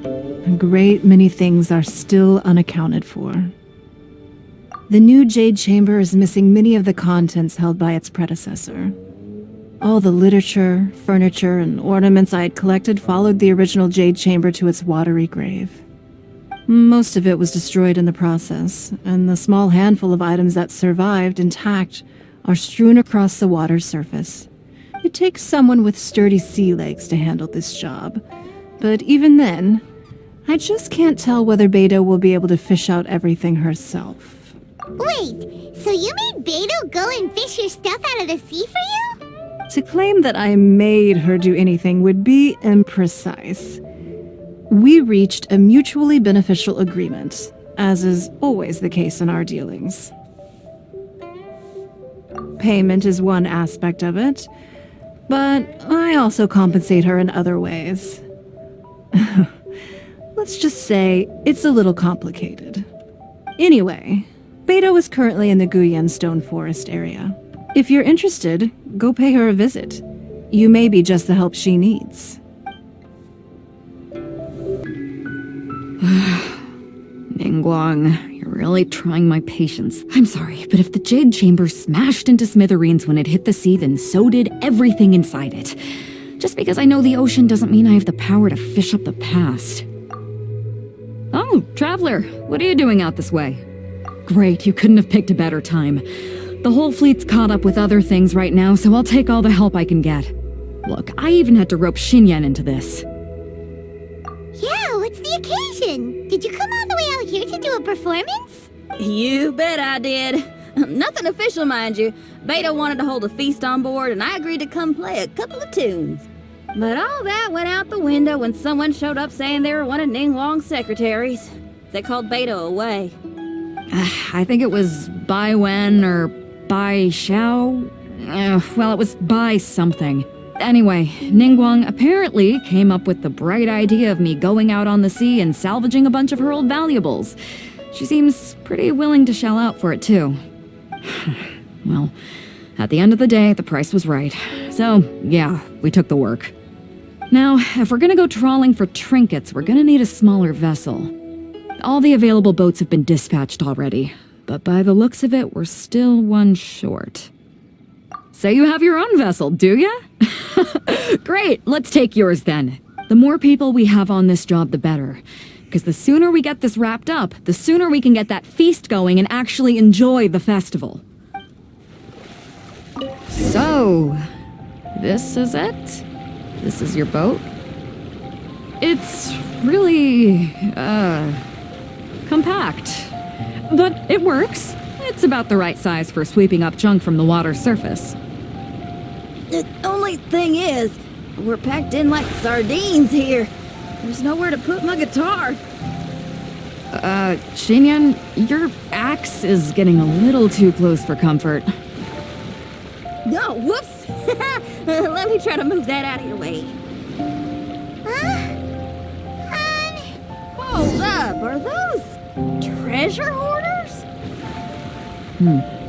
A great many things are still unaccounted for. The new Jade Chamber is missing many of the contents held by its predecessor. All the literature, furniture, and ornaments I had collected followed the original Jade Chamber to its watery grave. Most of it was destroyed in the process, and the small handful of items that survived intact are strewn across the water's surface. It takes someone with sturdy sea legs to handle this job, but even then, I just can't tell whether Beto will be able to fish out everything herself. Wait, so you made Beto go and fish your stuff out of the sea for you? To claim that I made her do anything would be imprecise. We reached a mutually beneficial agreement, as is always the case in our dealings. Payment is one aspect of it, but I also compensate her in other ways. Let's just say it's a little complicated. Anyway, Beto is currently in the Guyan Stone Forest area. If you're interested, go pay her a visit. You may be just the help she needs. Ningguang, you're really trying my patience. I'm sorry, but if the Jade Chamber smashed into smithereens when it hit the sea, then so did everything inside it. Just because I know the ocean doesn't mean I have the power to fish up the past. Oh, Traveler, what are you doing out this way? Great, you couldn't have picked a better time. The whole fleet's caught up with other things right now, so I'll take all the help I can get. Look, I even had to rope Xinyan into this. Yeah, what's the occasion? Did you come all the way out here to do a performance? You bet I did. Nothing official, mind you. Beto wanted to hold a feast on board, and I agreed to come play a couple of tunes. But all that went out the window when someone showed up saying they were one of Ningguang's secretaries. They called Beto away. I think it was Bai Wen or Bai Xiao. Well, it was Bai something. Anyway, Ningguang apparently came up with the bright idea of me going out on the sea and salvaging a bunch of her old valuables. She seems pretty willing to shell out for it, too. Well, at the end of the day, the price was right. So, yeah, we took the work. Now, if we're gonna go trawling for trinkets, we're gonna need a smaller vessel. All the available boats have been dispatched already, but by the looks of it, we're still one short. So you have your own vessel, do ya? Great, let's take yours then. The more people we have on this job, the better. Because the sooner we get this wrapped up, the sooner we can get that feast going and actually enjoy the festival. So, this is it? This is your boat? It's really, compact. But it works. It's about the right size for sweeping up junk from the water's surface. The only thing is, we're packed in like sardines here. There's nowhere to put my guitar. Xinyan, your axe is getting a little too close for comfort. No, whoops! Let me try to move that out of your way. Hold up, are those treasure hoarders?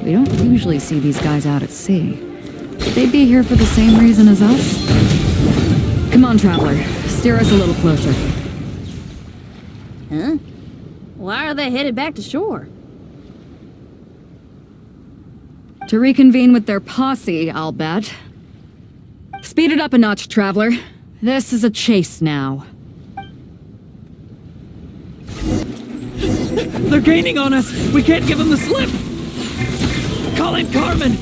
We don't usually see these guys out at sea. Could they be here for the same reason as us? Come on, Traveler. Steer us a little closer. Huh? Why are they headed back to shore? To reconvene with their posse, I'll bet. Speed it up a notch, Traveler. This is a chase now. They're gaining on us! We can't give them the slip! Call in Carmen!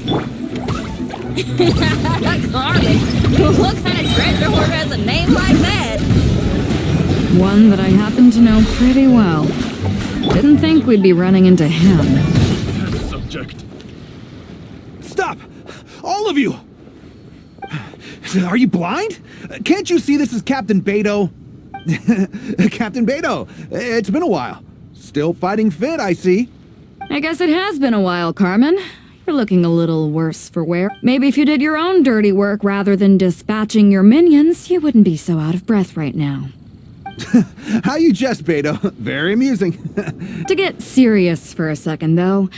Carmen? What kind of treasure hoarder has a name like that? One that I happen to know pretty well. Didn't think we'd be running into him. Subject. Stop! All of you! Are you blind? Can't you see this is Captain Beto? Captain Beto, it's been a while. Still fighting fit, I see. I guess it has been a while, Carmen. You're looking a little worse for wear. Maybe if you did your own dirty work rather than dispatching your minions, you wouldn't be so out of breath right now. How you jest, Beto. Very amusing. To get serious for a second, though,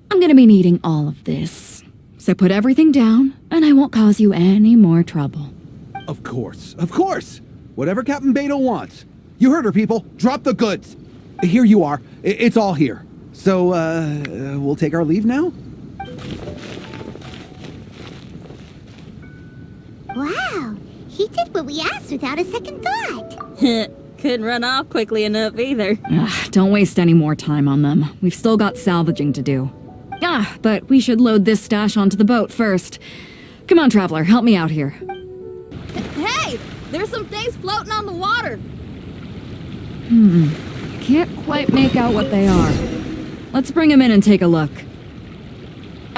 I'm gonna be needing all of this. So put everything down, and I won't cause you any more trouble. Of course, of course. Whatever Captain Beto wants. You heard her, people. Drop the goods. Here you are. It's all here. So, we'll take our leave now? Wow, he did what we asked without a second thought. Couldn't run off quickly enough either. Don't waste any more time on them. We've still got salvaging to do. But we should load this stash onto the boat first. Come on, Traveler, help me out here. Hey! There's some things floating on the water! Can't quite make out what they are. Let's bring them in and take a look.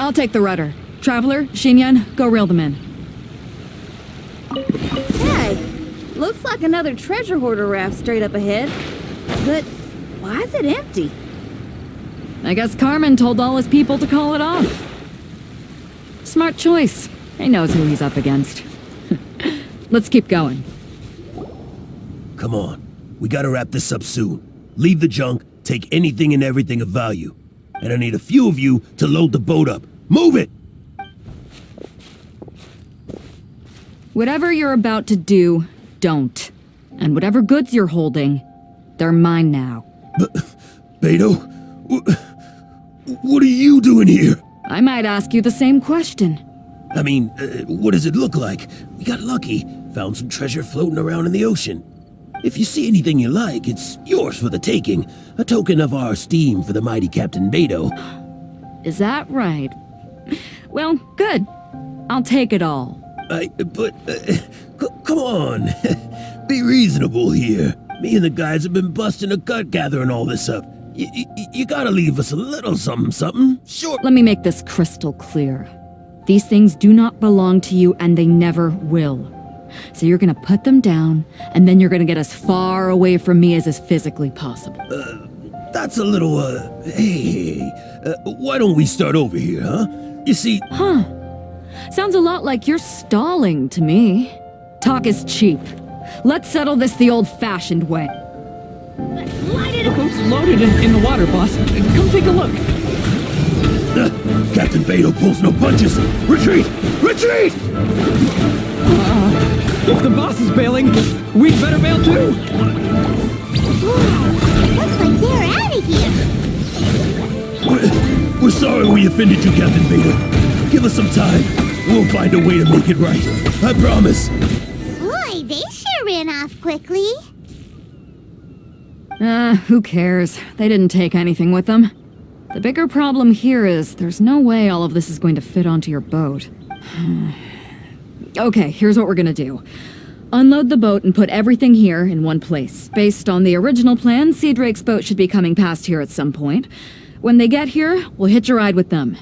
I'll take the rudder. Traveler, Xinyan, go reel them in. Hey! Looks like another treasure hoarder raft straight up ahead. But why is it empty? I guess Carmen told all his people to call it off. Smart choice. He knows who he's up against. Let's keep going. Come on. We gotta wrap this up soon. Leave the junk, take anything and everything of value. And I need a few of you to load the boat up. Move it! Whatever you're about to do, don't. And whatever goods you're holding, they're mine now. Beto? What are you doing here? I might ask you the same question. I mean, what does it look like? We got lucky. Found some treasure floating around in the ocean. If you see anything you like, it's yours for the taking. A token of our esteem for the mighty Captain Beto. Is that right? Well, good. I'll take it all. Come on. Be reasonable here. Me and the guys have been busting a gut gathering all this up. You gotta leave us a little something. Sure. Let me make this crystal clear. These things do not belong to you, and they never will. So you're gonna put them down, and then you're gonna get as far away from me as is physically possible. That's a little, hey, why don't we start over here, huh? You see... Sounds a lot like you're stalling to me. Talk is cheap. Let's settle this the old-fashioned way. Let's light it up! Boat's loaded in the water, boss. Come take a look. Captain Beto pulls no punches. Retreat! Retreat! If the boss is bailing, we'd better bail too. Wow, looks like they're out of here. We're sorry we offended you, Captain Beto. Give us some time. We'll find a way to make it right. I promise. Boy, they sure ran off quickly. Who cares? They didn't take anything with them. The bigger problem here is there's no way all of this is going to fit onto your boat. Okay, here's what we're gonna do. Unload the boat and put everything here in one place. Based on the original plan, Sea Drake's boat should be coming past here at some point. When they get here, we'll hitch a ride with them.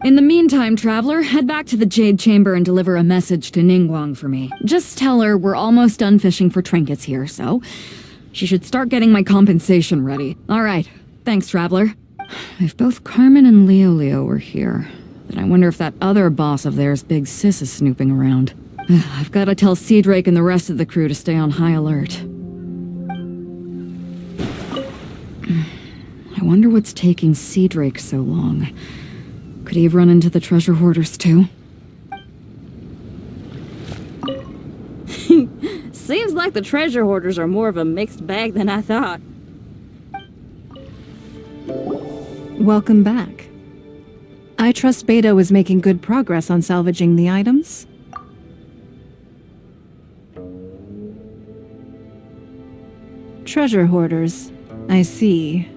In the meantime, Traveler, head back to the Jade Chamber and deliver a message to Ningguang for me. Just tell her we're almost done fishing for trinkets here, so she should start getting my compensation ready. All right, thanks, Traveler. If both Carmen and Leo were here, then I wonder if that other boss of theirs, Big Sis, is snooping around. I've got to tell Sea Drake and the rest of the crew to stay on high alert. I wonder what's taking Sea Drake so long. Could he have run into the treasure hoarders too? Seems like the treasure hoarders are more of a mixed bag than I thought. Welcome back. I trust Beto is making good progress on salvaging the items. Treasure hoarders. I see.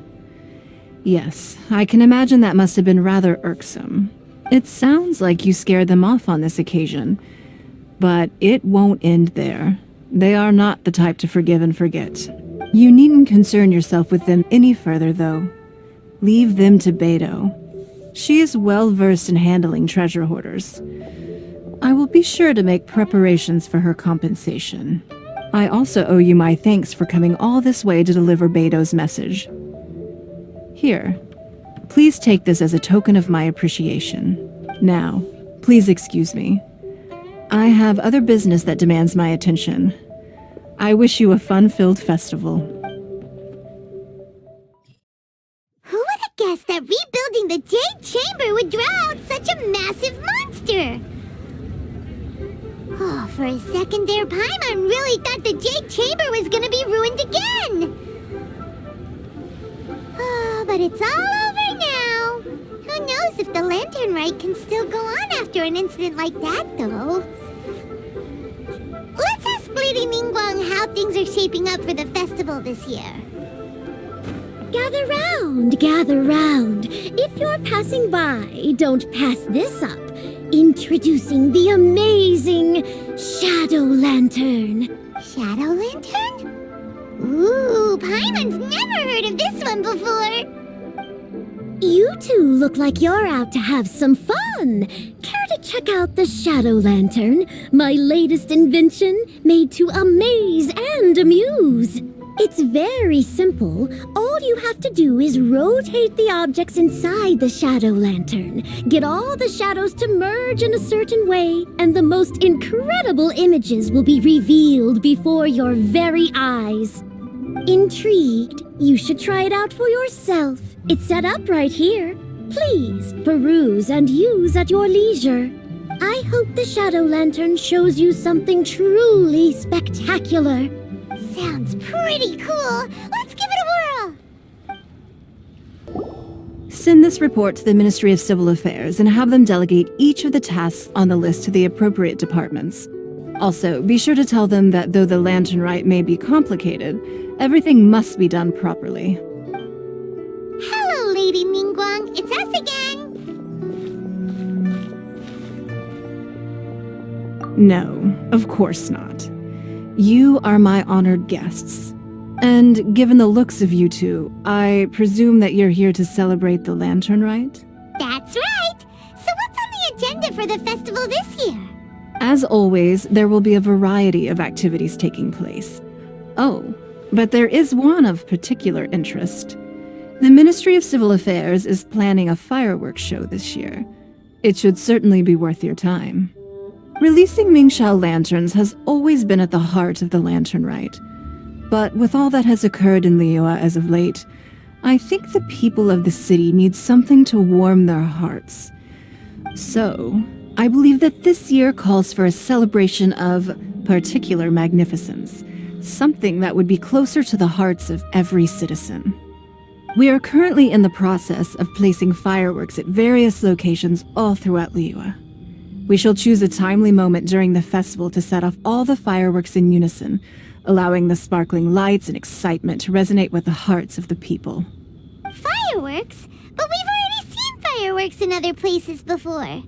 Yes, I can imagine that must have been rather irksome. It sounds like you scared them off on this occasion. But it won't end there. They are not the type to forgive and forget. You needn't concern yourself with them any further, though. Leave them to Beto. She is well versed in handling treasure hoarders. I will be sure to make preparations for her compensation. I also owe you my thanks for coming all this way to deliver Beto's message. Here, please take this as a token of my appreciation. Now, please excuse me. I have other business that demands my attention. I wish you a fun-filled festival. Who would have guessed that rebuilding the Jade Chamber would draw out such a massive monster? Oh, for a second there, Paimon really thought the Jade Chamber was gonna be ruined again! it's all over now. Who knows if the lantern rite can still go on after an incident like that, though. Let's ask Lady Ningguang how things are shaping up for the festival this year. Gather round, gather round. If you're passing by, don't pass this up. Introducing the amazing Shadow Lantern. Shadow Lantern? Ooh, Paimon's never heard of this one before. You two look like you're out to have some fun. Care to check out the Shadow Lantern, my latest invention made to amaze and amuse? It's very simple. All you have to do is rotate the objects inside the Shadow Lantern, get all the shadows to merge in a certain way, and the most incredible images will be revealed before your very eyes. Intrigued? You should try it out for yourself. It's set up right here. Please peruse and use at your leisure. I hope the Shadow Lantern shows you something truly spectacular. Sounds pretty cool. Let's give it a whirl. Send this report to the Ministry of Civil Affairs and have them delegate each of the tasks on the list to the appropriate departments. Also, be sure to tell them that though the lantern rite may be complicated, everything must be done properly. Hello, Lady Ningguang. It's us again. No, of course not. You are my honored guests. And given the looks of you two, I presume that you're here to celebrate the lantern rite? That's right. So what's on the agenda for the festival this year? As always, there will be a variety of activities taking place. Oh, but there is one of particular interest. The Ministry of Civil Affairs is planning a fireworks show this year. It should certainly be worth your time. Releasing Mingxiao lanterns has always been at the heart of the lantern rite. But with all that has occurred in Liyue as of late, I think the people of the city need something to warm their hearts. So, I believe that this year calls for a celebration of particular magnificence, something that would be closer to the hearts of every citizen. We are currently in the process of placing fireworks at various locations all throughout Liyue. We shall choose a timely moment during the festival to set off all the fireworks in unison, allowing the sparkling lights and excitement to resonate with the hearts of the people. Fireworks? But we've already seen fireworks in other places before.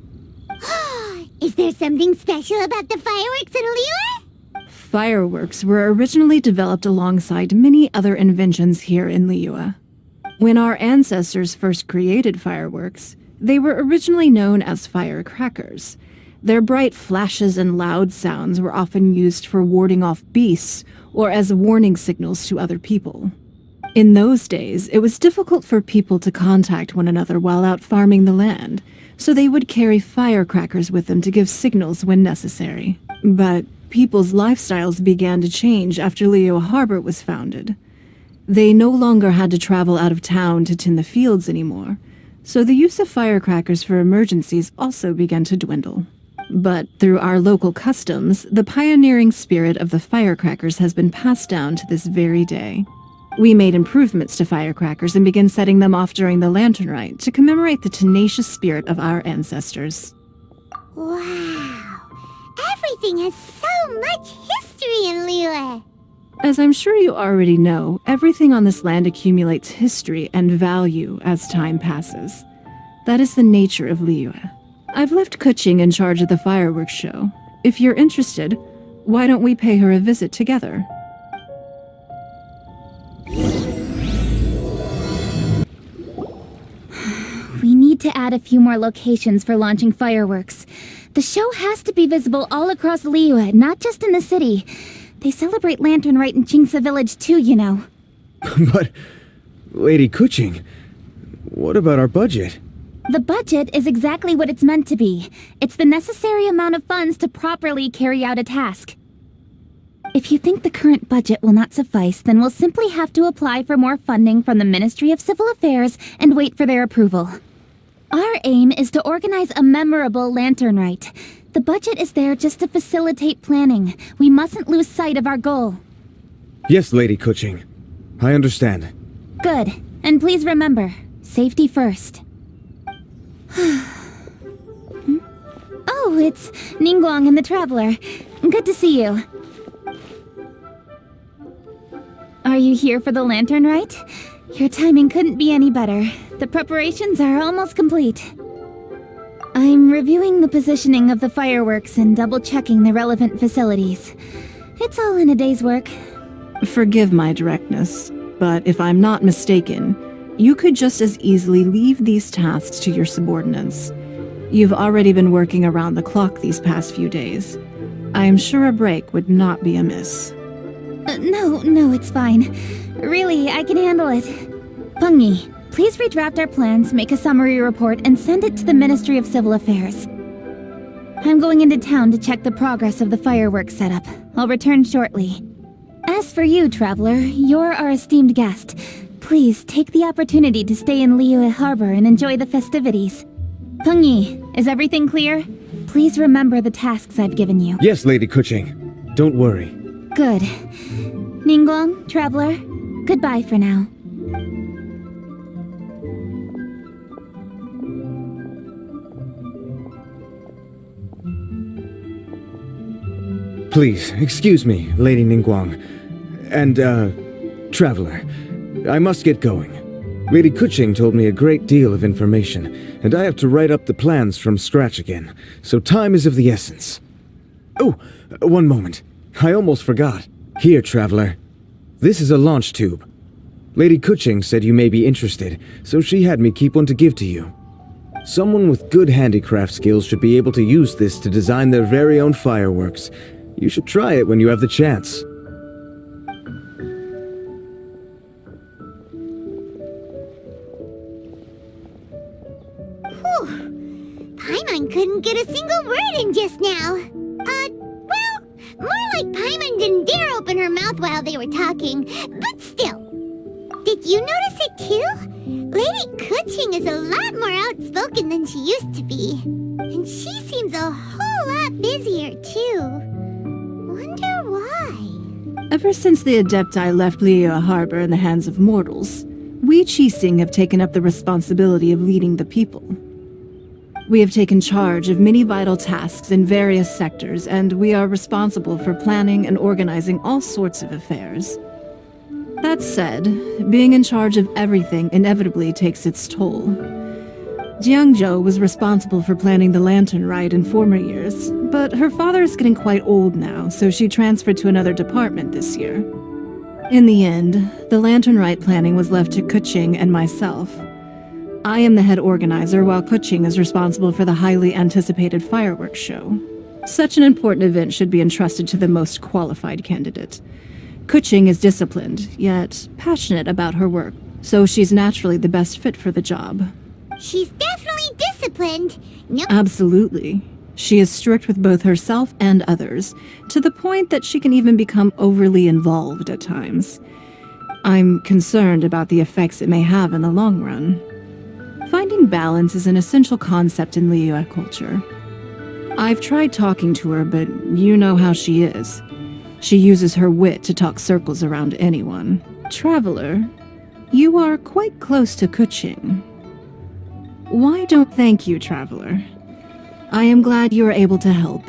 Is there something special about the fireworks in Liyue? Fireworks were originally developed alongside many other inventions here in Liyue. When our ancestors first created fireworks, they were originally known as firecrackers. Their bright flashes and loud sounds were often used for warding off beasts or as warning signals to other people. In those days, it was difficult for people to contact one another while out farming the land, so they would carry firecrackers with them to give signals when necessary. But people's lifestyles began to change after Liyue Harbor was founded. They no longer had to travel out of town to tend the fields anymore, so the use of firecrackers for emergencies also began to dwindle. But through our local customs, the pioneering spirit of the firecrackers has been passed down to this very day. We made improvements to firecrackers and began setting them off during the lantern rite to commemorate the tenacious spirit of our ancestors. Wow. Everything has so much history in Liyue. As I'm sure you already know, everything on this land accumulates history and value as time passes. That is the nature of Liyue. I've left Kuching in charge of the fireworks show. If you're interested, why don't we pay her a visit together? We need to add a few more locations for launching fireworks. The show has to be visible all across Liyue, not just in the city. They celebrate Lantern Rite in Qingce Village too, you know. But, Lady Kuching, what about our budget? The budget is exactly what it's meant to be. It's the necessary amount of funds to properly carry out a task. If you think the current budget will not suffice, then we'll simply have to apply for more funding from the Ministry of Civil Affairs and wait for their approval. Our aim is to organize a memorable lantern rite. The budget is there just to facilitate planning. We mustn't lose sight of our goal. Yes, Lady Kuching. I understand. Good. And please remember, Safety first. Oh, it's Ningguang and the Traveler. Good to see you. Are you here for the lantern rite? Your timing couldn't be any better. The preparations are almost complete. I'm reviewing the positioning of the fireworks and double-checking the relevant facilities. It's all in a day's work. Forgive my directness, but if I'm not mistaken, you could just as easily leave these tasks to your subordinates. You've already been working around the clock these past few days. I am sure a break would not be amiss. No, it's fine. Really, I can handle it. Pengyi, please redraft our plans, make a summary report, and send it to the Ministry of Civil Affairs. I'm going into town to check the progress of the fireworks setup. I'll return shortly. As for you, Traveler, you're our esteemed guest. Please take the opportunity to stay in Liyue Harbor and enjoy the festivities. Pengyi, is everything clear? Please remember the tasks I've given you. Yes, Lady Kuching. Don't worry. Good. Ningguang, Traveler, goodbye for now. Please, excuse me, Lady Ningguang. And, Traveler. I must get going. Lady Kuching told me a great deal of information, and I have to write up the plans from scratch again, so time is of the essence. Oh, one moment. I almost forgot. Here, Traveler. This is a launch tube. Lady Kuching said you may be interested, so she had me keep one to give to you. Someone with good handicraft skills should be able to use this to design their very own fireworks. You should try it when you have the chance. Paimon couldn't get a single word in just now. Well, more like Paimon didn't dare open her mouth while they were talking, but still. Did you notice it too? Lady Kuching is a lot more outspoken than she used to be. And she seems a whole lot busier too. Wonder why? Ever since the Adepti left Liyue Harbor in the hands of mortals, we Qixing have taken up the responsibility of leading the people. We have taken charge of many vital tasks in various sectors, and we are responsible for planning and organizing all sorts of affairs. That said, being in charge of everything inevitably takes its toll. Jiangzhou was responsible for planning the lantern rite in former years, but her father is getting quite old now, so she transferred to another department this year. In the end, the lantern rite planning was left to Kuching and myself. I am the head organizer, while Kuching is responsible for the highly anticipated fireworks show. Such an important event should be entrusted to the most qualified candidate. Kuching is disciplined, yet passionate about her work, so she's naturally the best fit for the job. She's definitely disciplined. No. Absolutely. She is strict with both herself and others, to the point that she can even become overly involved at times. I'm concerned about the effects it may have in the long run. Finding balance is an essential concept in Liyue culture. I've tried talking to her, but you know how she is. She uses her wit to talk circles around anyone. Traveler, you are quite close to Kuching. Why don't thank you, Traveler? I am glad you are able to help.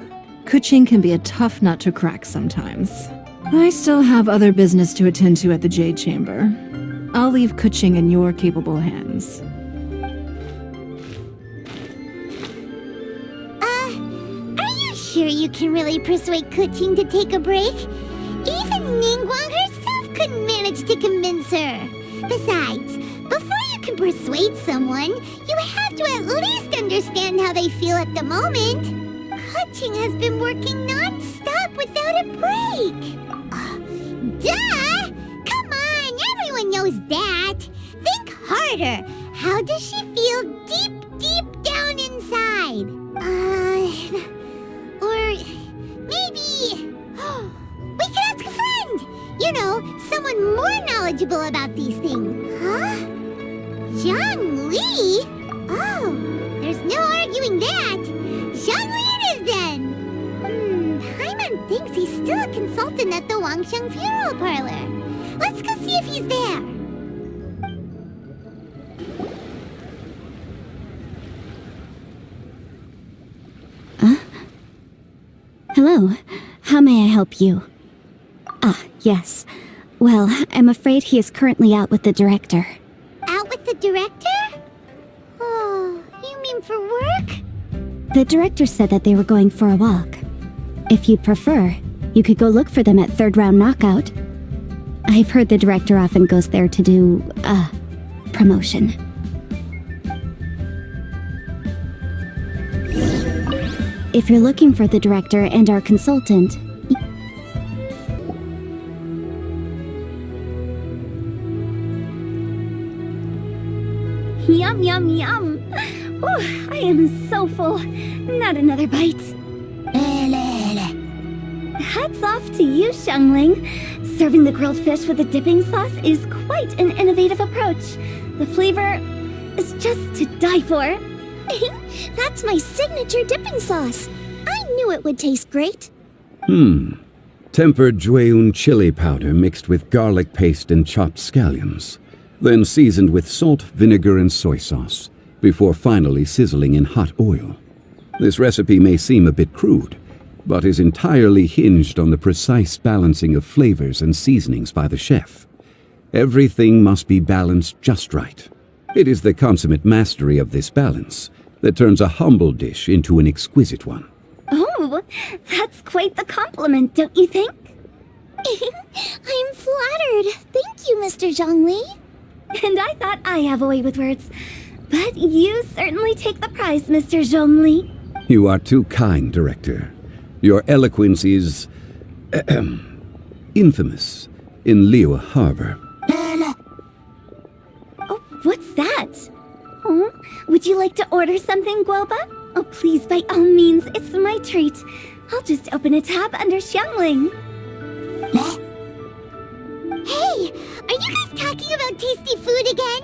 Kuching can be a tough nut to crack sometimes. I still have other business to attend to at the Jade Chamber. I'll leave Kuching in your capable hands. Are you sure you can really persuade Kuching to take a break? Even Ningguang herself couldn't manage to convince her. Besides, before you can persuade someone, you have to at least understand how they feel at the moment. Kuching has been working non-stop without a break. Duh! Come on, everyone knows that. Think harder. How does she feel deep down inside? Or maybe... we could ask a friend! You know, someone more knowledgeable about these things. Huh? Zhang Li? Oh, there's no arguing that. Zhang Li it is then. Paimon thinks he's still a consultant at the Wangsheng Funeral Parlor. Let's go see if he's there. Oh, how may I help you? Ah, yes. Well, I'm afraid he is currently out with the director. Out with the director? Oh, you mean for work? The director said that they were going for a walk. If you'd prefer, you could go look for them at third round knockout. I've heard the director often goes there to do, promotion. If you're looking for the director and our consultant, Yum, yum, yum. Oh, I am so full. Not another bite. Hats off to you, Xiangling. Serving the grilled fish with a dipping sauce is quite an innovative approach. The flavor is just to die for. That's my signature dipping sauce. I knew it would taste great. Tempered Jueyun chili powder mixed with garlic paste and chopped scallions, then seasoned with salt, vinegar, and soy sauce, before finally sizzling in hot oil. This recipe may seem a bit crude, but is entirely hinged on the precise balancing of flavors and seasonings by the chef. Everything must be balanced just right. It is the consummate mastery of this balance that turns a humble dish into an exquisite one. Oh, that's quite the compliment, don't you think? I'm flattered. Thank you, Mr. Zhongli. And I thought I have a way with words. But you certainly take the prize, Mr. Zhongli. You are too kind, Director. Your eloquence is infamous in Liyue Harbor. Oh, what's that? Oh, would you like to order something, Guoba? Oh, please, by all means, it's my treat. I'll just open a tab under Xiangling. Hey, are you guys talking about tasty food again?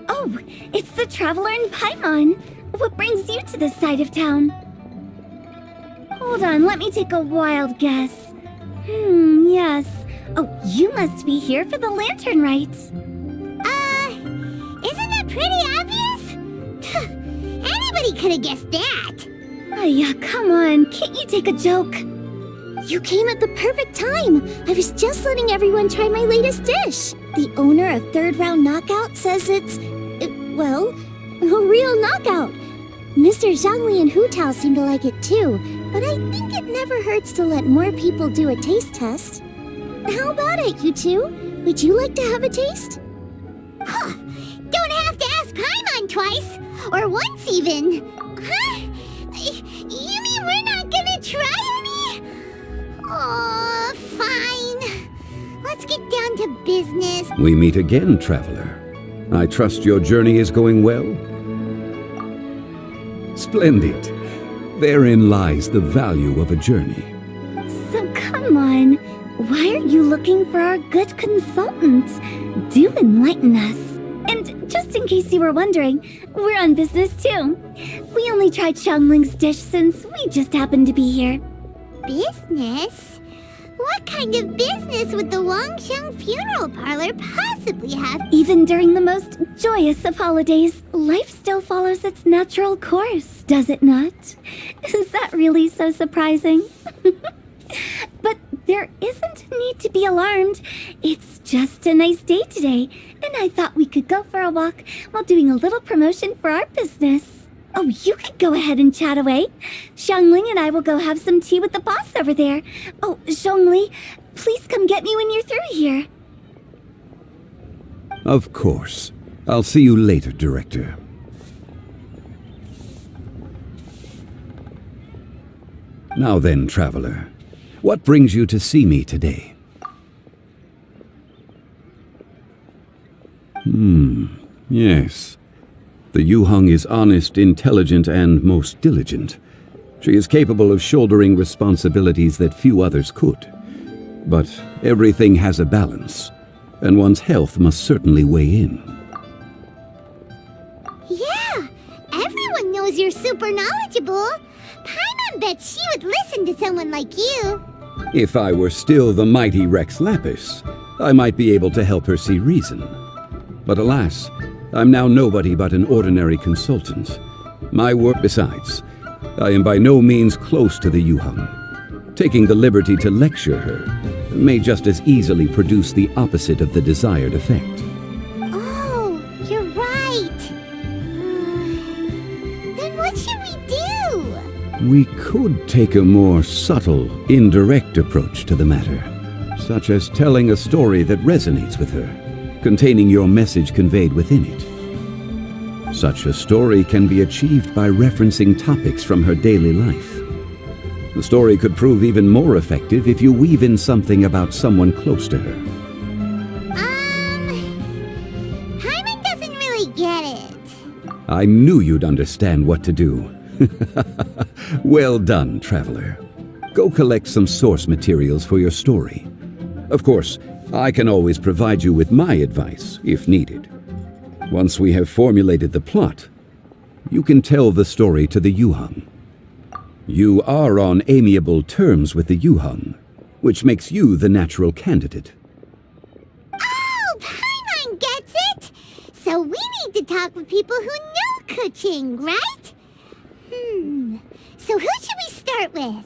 Oh, it's the Traveler in Paimon. What brings you to this side of town? Hold on, let me take a wild guess. Yes. Oh, you must be here for the lantern rites. Isn't that pretty obvious? Anybody could have guessed that. Yeah, come on, can't you take a joke? You came at the perfect time. I was just letting everyone try my latest dish. The owner of Third Round Knockout says it's, well, a real knockout. Mr. Zhongli and Hu Tao seem to like it too, but I think it never hurts to let more people do a taste test. How about it, you two? Would you like to have a taste? Huh. Don't have to ask Paimon twice, or once even. Huh? You mean we're not gonna try any? Oh, fine. Let's get down to business. We meet again, Traveler. I trust your journey is going well? Splendid. Therein lies the value of a journey. So come on, why aren't you looking for our good consultant? Do enlighten us. And just in case you were wondering, we're on business too. We only tried Xiangling's dish since we just happened to be here. Business? What kind of business would the Wangsheng Funeral Parlor possibly have? Even during the most joyous of holidays, life still follows its natural course, does it not? Is that really so surprising? But there isn't a need to be alarmed. It's just a nice day today, and I thought we could go for a walk while doing a little promotion for our business. Oh, you could go ahead and chat away. Xiangling and I will go have some tea with the boss over there. Oh, Zhongli, please come get me when you're through here. Of course. I'll see you later, Director. Now then, Traveler, what brings you to see me today? Yes. The Yuheng is honest, intelligent, and most diligent. She is capable of shouldering responsibilities that few others could. But everything has a balance, and one's health must certainly weigh in. Yeah, everyone knows you're super knowledgeable. Paimon bets she would listen to someone like you. If I were still the mighty Rex Lapis, I might be able to help her see reason. But alas, I'm now nobody but an ordinary consultant. My work, besides, I am by no means close to the Yuhang. Taking the liberty to lecture her may just as easily produce the opposite of the desired effect. Oh, you're right. Then what should we do? We could take a more subtle, indirect approach to the matter, such as telling a story that resonates with her, containing your message conveyed within it. Such a story can be achieved by referencing topics from her daily life. The story could prove even more effective if you weave in something about someone close to her. Paimon doesn't really get it. I knew you'd understand what to do. Well done, Traveler. Go collect some source materials for your story. Of course, I can always provide you with my advice, if needed. Once we have formulated the plot, you can tell the story to the Yuhang. You are on amiable terms with the Yuhang, which makes you the natural candidate. Oh, Paimon gets it! So we need to talk with people who know Kuching, right? So who should we start with?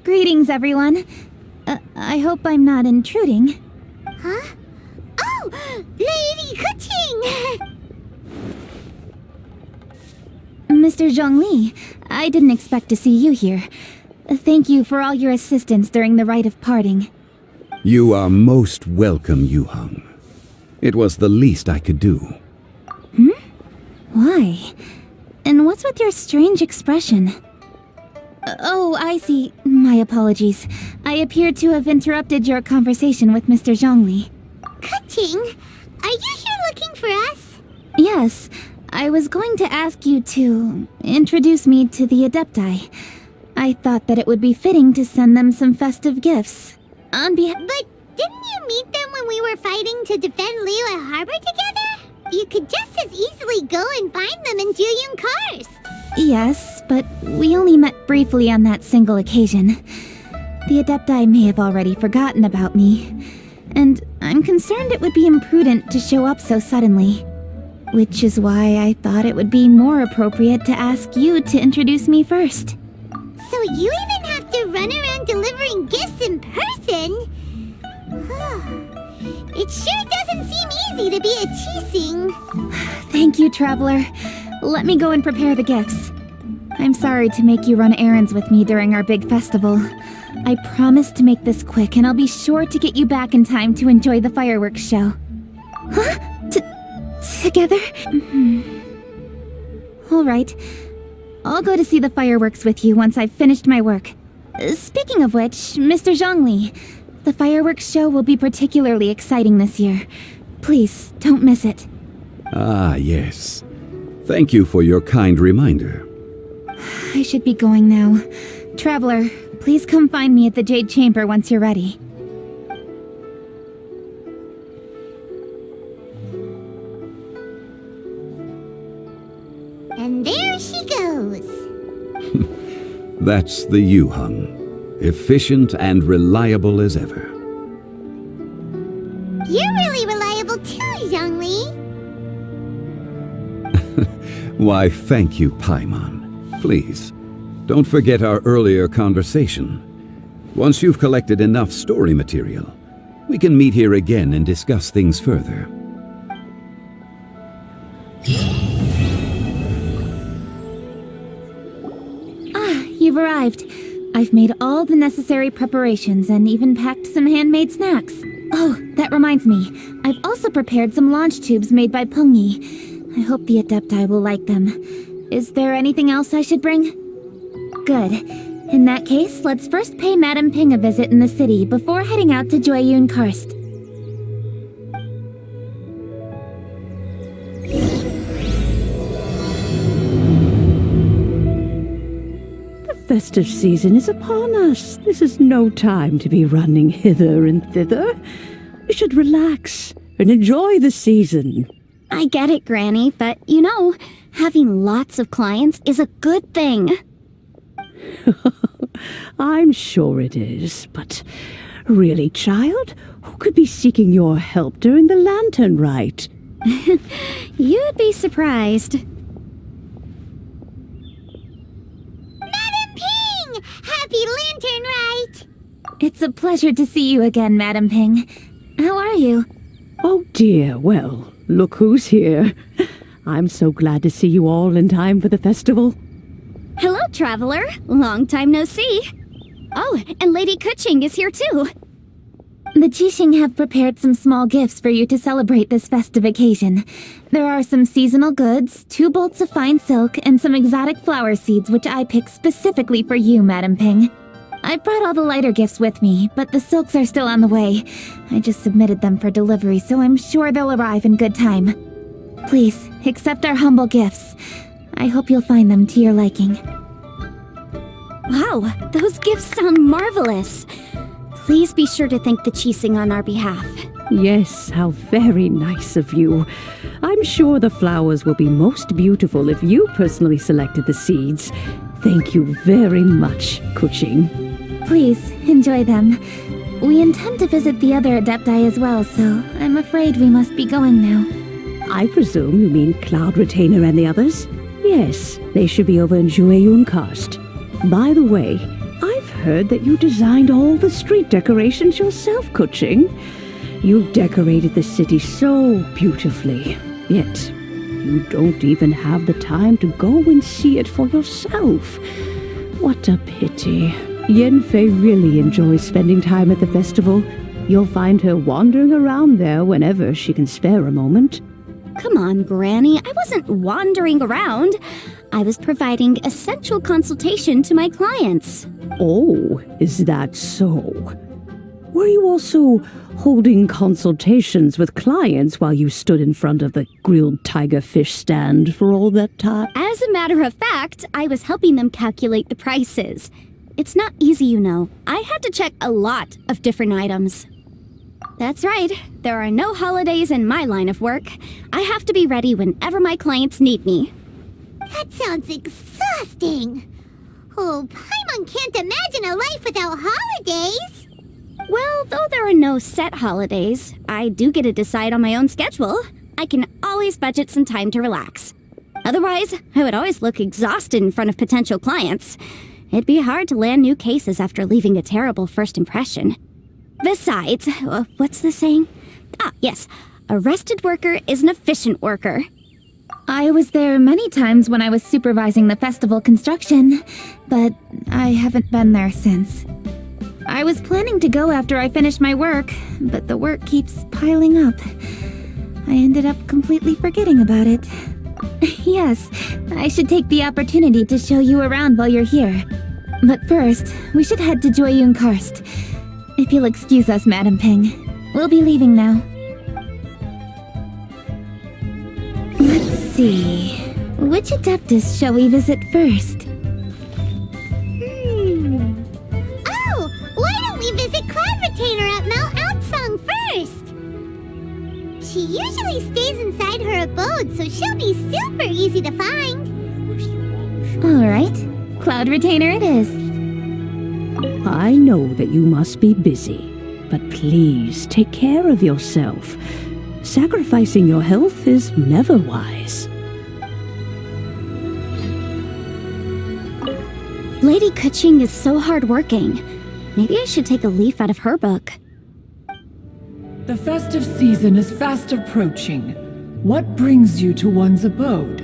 Greetings, everyone. I hope I'm not intruding. Huh? Oh, Lady Kuching! Mr. Zhongli, I didn't expect to see you here. Thank you for all your assistance during the rite of parting. You are most welcome, Yuhang. It was the least I could do. Why? And what's with your strange expression? Oh, I see. My apologies. I appear to have interrupted your conversation with Mr. Zhongli. Kuching, are you here looking for us? Yes, I was going to ask you to introduce me to the Adepti. I thought that it would be fitting to send them some festive gifts. On behalf— But didn't you meet them when we were fighting to defend Liyue Harbor together? You could just as easily go and find them in Juyun Karst. Yes, but we only met briefly on that single occasion. The Adepti may have already forgotten about me, and I'm concerned it would be imprudent to show up so suddenly. Which is why I thought it would be more appropriate to ask you to introduce me first. So you even have to run around delivering gifts in person? It sure doesn't seem easy to be a Qixing. Thank you, Traveler. Let me go and prepare the gifts. I'm sorry to make you run errands with me during our big festival. I promise to make this quick, and I'll be sure to get you back in time to enjoy the fireworks show. Huh? Together? All right. I'll go to see the fireworks with you once I've finished my work. Speaking of which, Mr. Zhongli, the fireworks show will be particularly exciting this year. Please, don't miss it. Ah, yes. Thank you for your kind reminder. I should be going now. Traveler, please come find me at the Jade Chamber once you're ready. And there she goes. That's the Yuhang. Efficient and reliable as ever. You're really reliable too, Zhongli. Why, thank you, Paimon. Please, don't forget our earlier conversation. Once you've collected enough story material, we can meet here again and discuss things further. You've arrived. I've made all the necessary preparations and even packed some handmade snacks. Oh, that reminds me. I've also prepared some launch tubes made by Pengyi. I hope the Adepti will like them. Is there anything else I should bring? Good. In that case, let's first pay Madame Ping a visit in the city before heading out to Juyun Karst. Festive season is upon us. This is no time to be running hither and thither. You should relax and enjoy the season. I get it, Granny, but you know, having lots of clients is a good thing. I'm sure it is, but really, child, who could be seeking your help during the lantern rite? You'd be surprised. It's a pleasure to see you again, Madam Ping. How are you? Oh dear, well, look who's here. I'm so glad to see you all in time for the festival. Hello, traveler. Long time no see. Oh, and Lady Kuching is here too. The Qixing have prepared some small gifts for you to celebrate this festive occasion. There are some seasonal goods, 2 bolts of fine silk, and some exotic flower seeds which I picked specifically for you, Madam Ping. I brought all the lighter gifts with me, but the silks are still on the way. I just submitted them for delivery, so I'm sure they'll arrive in good time. Please, accept our humble gifts. I hope you'll find them to your liking. Wow, those gifts sound marvelous. Please be sure to thank the Qixing on our behalf. Yes, how very nice of you. I'm sure the flowers will be most beautiful if you personally selected the seeds. Thank you very much, Kuching. Please, enjoy them. We intend to visit the other Adepti as well, so I'm afraid we must be going now. I presume you mean Cloud Retainer and the others? Yes, they should be over in Jueyun Karst. By the way, I've heard that you designed all the street decorations yourself, Kuching. You decorated the city so beautifully, yet you don't even have the time to go and see it for yourself. What a pity. Yanfei really enjoys spending time at the festival. You'll find her wandering around there whenever she can spare a moment. Come on, Granny. I wasn't wandering around. I was providing essential consultation to my clients. Oh, is that so? Were you also holding consultations with clients while you stood in front of the grilled tiger fish stand for all that time? As a matter of fact, I was helping them calculate the prices. It's not easy, you know. I had to check a lot of different items. That's right. There are no holidays in my line of work. I have to be ready whenever my clients need me. That sounds exhausting. Oh, Paimon can't imagine a life without holidays. Well, though there are no set holidays, I do get to decide on my own schedule. I can always budget some time to relax. Otherwise, I would always look exhausted in front of potential clients. It'd be hard to land new cases after leaving a terrible first impression. Besides, what's the saying? Ah, yes, a rested worker is an efficient worker. I was there many times when I was supervising the festival construction, but I haven't been there since. I was planning to go after I finished my work, but the work keeps piling up. I ended up completely forgetting about it. Yes, I should take the opportunity to show you around while you're here. But first, we should head to Jueyun Karst. If you'll excuse us, Madam Ping. We'll be leaving now. Let's see. Which Adeptus shall we visit first? Oh, why don't we visit Cloud Retainer at Mount Outsong first? She usually stays inside her abode, so she'll be super easy to find. Alright, Cloud Retainer it is. I know that you must be busy, but please take care of yourself. Sacrificing your health is never wise. Lady Kuching is so hardworking. Maybe I should take a leaf out of her book. The festive season is fast approaching. What brings you to one's abode?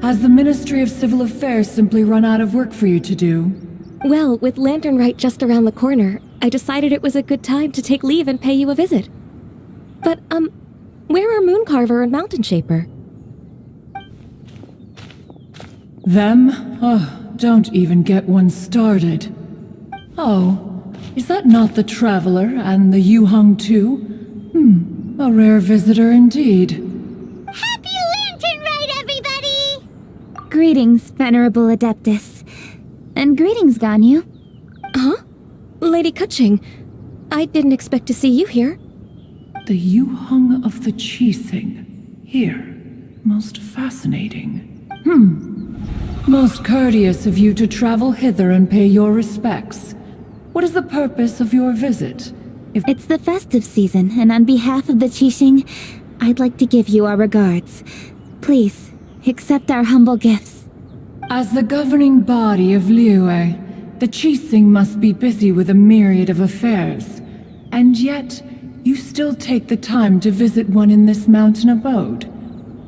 Has the Ministry of Civil Affairs simply run out of work for you to do? Well, with Lantern Rite just around the corner, I decided it was a good time to take leave and pay you a visit. But, where are Mooncarver and Mountain Shaper? Them? Oh, don't even get one started. Oh, is that not the Traveler and the Yuheng too? A rare visitor indeed. Happy Lantern Rite, everybody! Greetings, Venerable Adeptus. And greetings, Ganyu. Huh? Lady Kuching, I didn't expect to see you here. The Yuheng of the Qixing. Here. Most fascinating. Most courteous of you to travel hither and pay your respects. What is the purpose of your visit? It's the festive season, and on behalf of the Qixing, I'd like to give you our regards. Please, accept our humble gifts. As the governing body of Liyue, the Qixing must be busy with a myriad of affairs, and yet you still take the time to visit one in this mountain abode.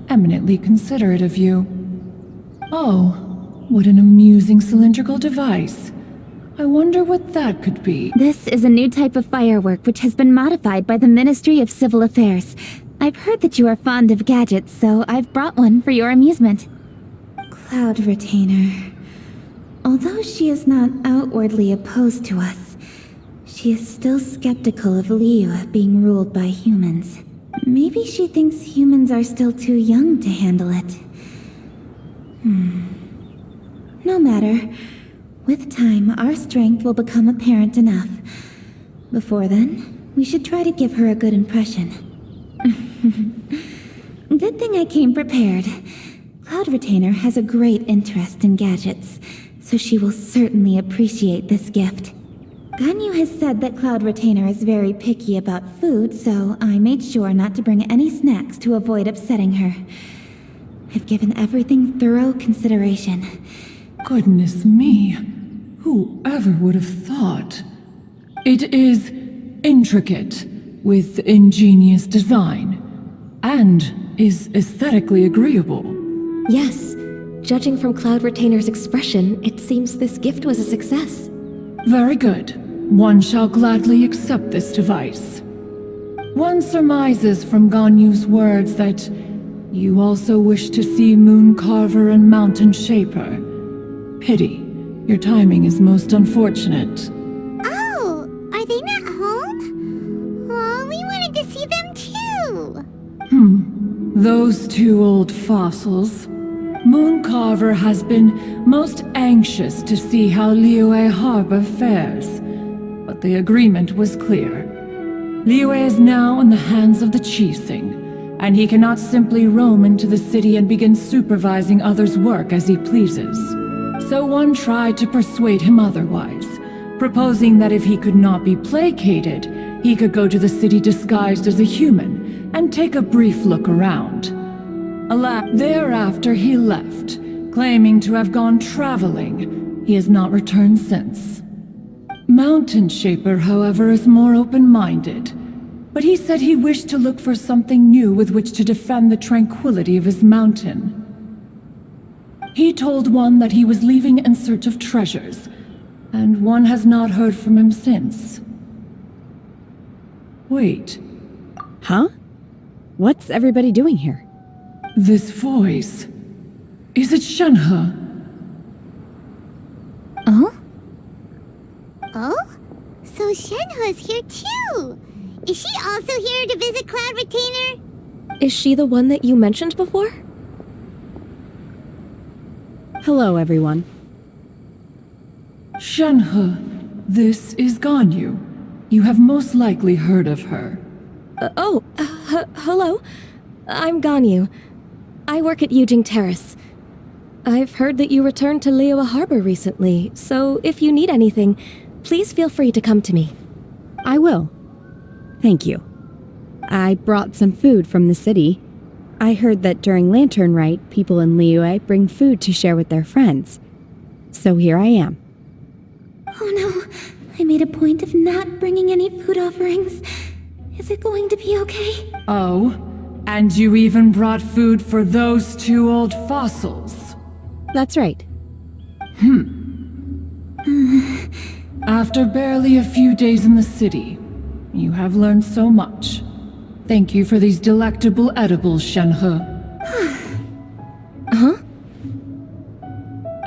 Eminently considerate of you. Oh, what an amusing cylindrical device. I wonder what that could be. This is a new type of firework which has been modified by the Ministry of Civil Affairs. I've heard that you are fond of gadgets, so I've brought one for your amusement. Cloud Retainer. Although she is not outwardly opposed to us, she is still skeptical of Liyue being ruled by humans. Maybe she thinks humans are still too young to handle it. No matter. With time, our strength will become apparent enough. Before then, we should try to give her a good impression. Good thing I came prepared. Cloud Retainer has a great interest in gadgets, so she will certainly appreciate this gift. Ganyu has said that Cloud Retainer is very picky about food, so I made sure not to bring any snacks to avoid upsetting her. I've given everything thorough consideration. Goodness me. Whoever would have thought? It is intricate, with ingenious design, and is aesthetically agreeable. Yes. Judging from Cloud Retainer's expression, it seems this gift was a success. Very good. One shall gladly accept this device. One surmises from Ganyu's words that you also wish to see Moon Carver and Mountain Shaper. Pity. Your timing is most unfortunate. Oh, are they not home? Oh, we wanted to see them too. Those two old fossils. Moon Carver has been most anxious to see how Liyue Harbor fares, but the agreement was clear. Liyue is now in the hands of the Qixing, and he cannot simply roam into the city and begin supervising others' work as he pleases. So one tried to persuade him otherwise, proposing that if he could not be placated, he could go to the city disguised as a human and take a brief look around. Alas, thereafter he left, claiming to have gone traveling. He has not returned since. Mountain Shaper, however, is more open-minded, but he said he wished to look for something new with which to defend the tranquility of his mountain. He told one that he was leaving in search of treasures, and one has not heard from him since. Wait. Huh? What's everybody doing here? This voice... Is it Shenhe? Oh? Oh? So Shenhe's here too! Is she also here to visit Cloud Retainer? Is she the one that you mentioned before? Hello, everyone. Shenhe, this is Ganyu. You have most likely heard of her. Hello. I'm Ganyu. I work at Yujing Terrace. I've heard that you returned to Liyue Harbor recently, so if you need anything, please feel free to come to me. I will. Thank you. I brought some food from the city. I heard that during Lantern Rite, people in Liyue bring food to share with their friends. So here I am. Oh no, I made a point of not bringing any food offerings. Is it going to be okay? Oh, and you even brought food for those two old fossils. That's right. After barely a few days in the city, you have learned so much. Thank you for these delectable edibles, Shenhe. Huh?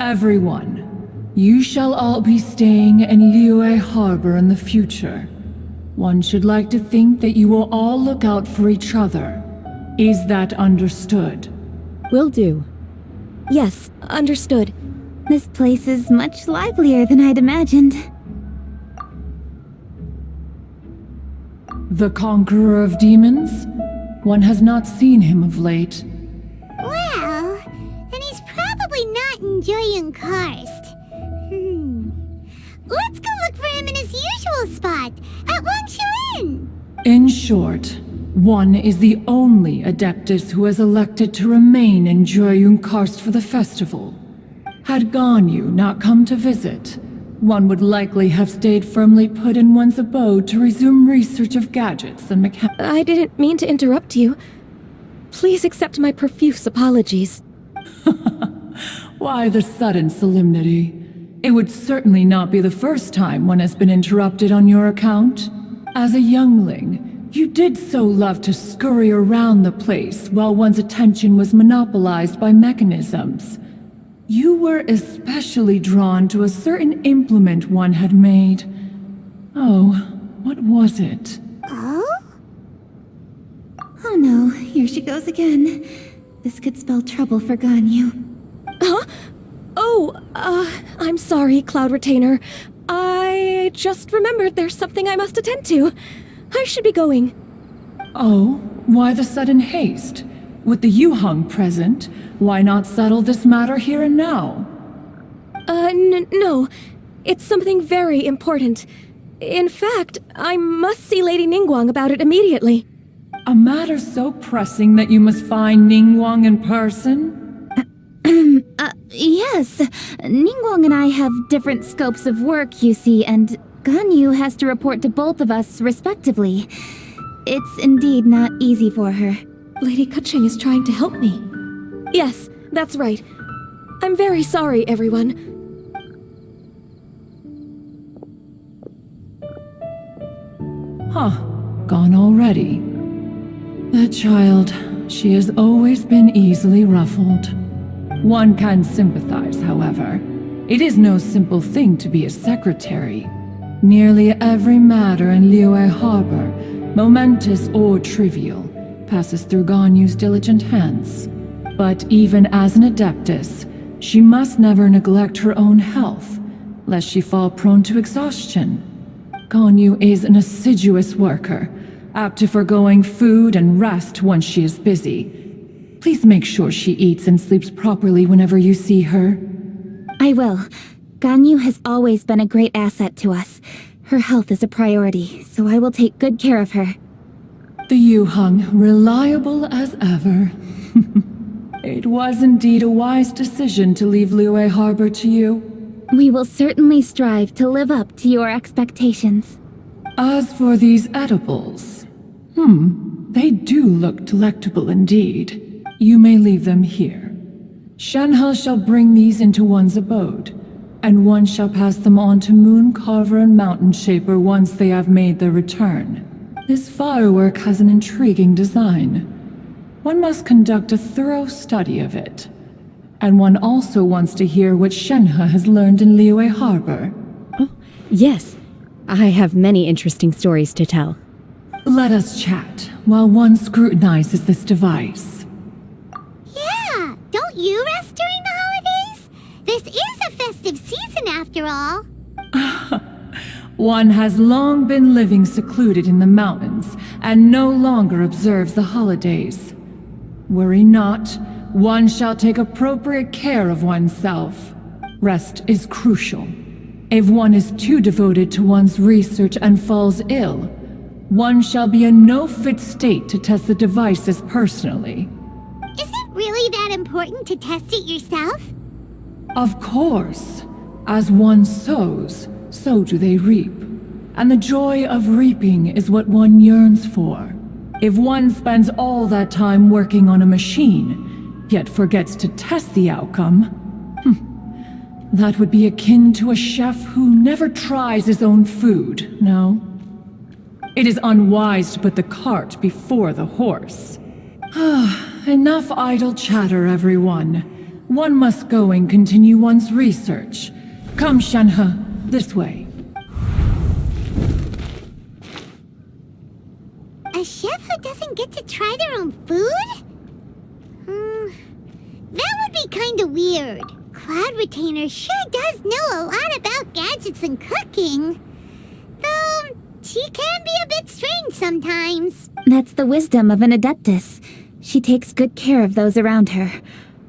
Everyone, you shall all be staying in Liyue Harbor in the future. One should like to think that you will all look out for each other. Is that understood? Will do. Yes, understood. This place is much livelier than I'd imagined. The conqueror of demons? One has not seen him of late. Well, then he's probably not enjoying Karst. Let's go look for him in his usual spot, at Wangshu Inn. In short, one is the only Adeptus who has elected to remain in Jueyun Karst for the festival. Had Ganyu not come to visit, one would likely have stayed firmly put in one's abode to resume research of gadgets and mechanics. I didn't mean to interrupt you. Please accept my profuse apologies. Why the sudden solemnity? It would certainly not be the first time one has been interrupted on your account. As a youngling, you did so love to scurry around the place while one's attention was monopolized by mechanisms. You were especially drawn to a certain implement one had made. Oh, what was it? Oh no, here she goes again. This could spell trouble for Ganyu. Huh? Oh, I'm sorry, Cloud Retainer. I just remembered there's something I must attend to. I should be going. Oh, why the sudden haste? With the Yuhang present, why not settle this matter here and now? No. It's something very important. In fact, I must see Lady Ningguang about it immediately. A matter so pressing that you must find Ningguang in person? Yes. Ningguang and I have different scopes of work, you see, and Ganyu has to report to both of us respectively. It's indeed not easy for her. Lady Keqing is trying to help me. Yes, that's right. I'm very sorry, everyone. Huh. Gone already. That child, she has always been easily ruffled. One can sympathize, however. It is no simple thing to be a secretary. Nearly every matter in Liyue Harbor, momentous or trivial, passes through Ganyu's diligent hands. But even as an adeptus, she must never neglect her own health, lest she fall prone to exhaustion. Ganyu is an assiduous worker, apt to foregoing food and rest once she is busy. Please make sure she eats and sleeps properly whenever you see her. I will. Ganyu has always been a great asset to us. Her health is a priority, so I will take good care of her. The Yuhang, reliable as ever. It was indeed a wise decision to leave Liyue Harbor to you. We will certainly strive to live up to your expectations. As for these edibles, they do look delectable indeed. You may leave them here. Shenhe shall bring these into one's abode, and one shall pass them on to Moon Carver and Mountain Shaper once they have made their return. This firework has an intriguing design. One must conduct a thorough study of it. And one also wants to hear what Shenhe has learned in Liyue Harbor. Oh, yes. I have many interesting stories to tell. Let us chat while one scrutinizes this device. Yeah, don't you rest during the holidays? This is a festive season after all. One has long been living secluded in the mountains and no longer observes the holidays. Worry not, one shall take appropriate care of oneself. Rest is crucial. If one is too devoted to one's research and falls ill, one shall be in no fit state to test the devices personally. Is it really that important to test it yourself? Of course. As one sows, so do they reap. And the joy of reaping is what one yearns for. If one spends all that time working on a machine, yet forgets to test the outcome, that would be akin to a chef who never tries his own food, no? It is unwise to put the cart before the horse. Enough idle chatter, everyone. One must go and continue one's research. Come, Shenhe, this way. A chef who doesn't get to try their own food? That would be kinda weird. Cloud Retainer sure does know a lot about gadgets and cooking. Though, she can be a bit strange sometimes. That's the wisdom of an adeptus. She takes good care of those around her.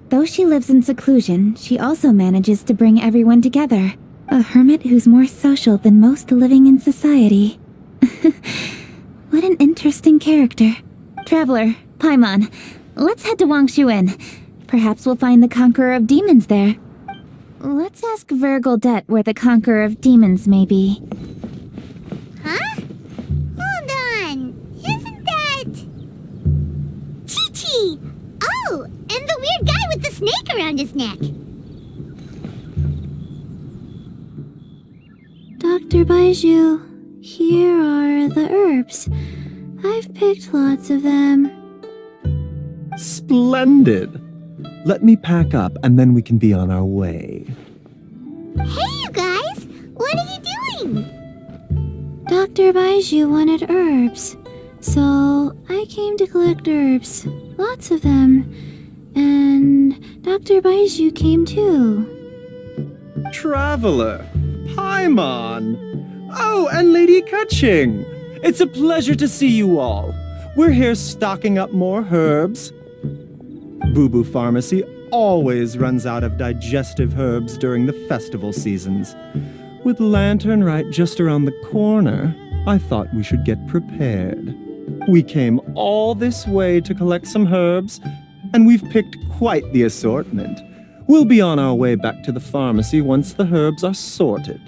Though she lives in seclusion, she also manages to bring everyone together. A hermit who's more social than most living in society. What an interesting character. Traveler, Paimon, let's head to Wangshuin. Perhaps we'll find the Conqueror of Demons there. Let's ask Vergoldet where the Conqueror of Demons may be. Huh? Hold on. Isn't that... Chi-Chi! Oh, and the weird guy with the snake around his neck. Dr. Baiju, here are the herbs. I've picked lots of them. Splendid! Let me pack up and then we can be on our way. Hey, you guys! What are you doing? Dr. Baiju wanted herbs, so I came to collect herbs. Lots of them. And Dr. Baiju came too. Traveler! Paimon! Oh, and Lady Kaching! It's a pleasure to see you all. We're here stocking up more herbs. Boo Boo Pharmacy always runs out of digestive herbs during the festival seasons. With Lantern right just around the corner, I thought we should get prepared. We came all this way to collect some herbs, and we've picked quite the assortment. We'll be on our way back to the pharmacy once the herbs are sorted.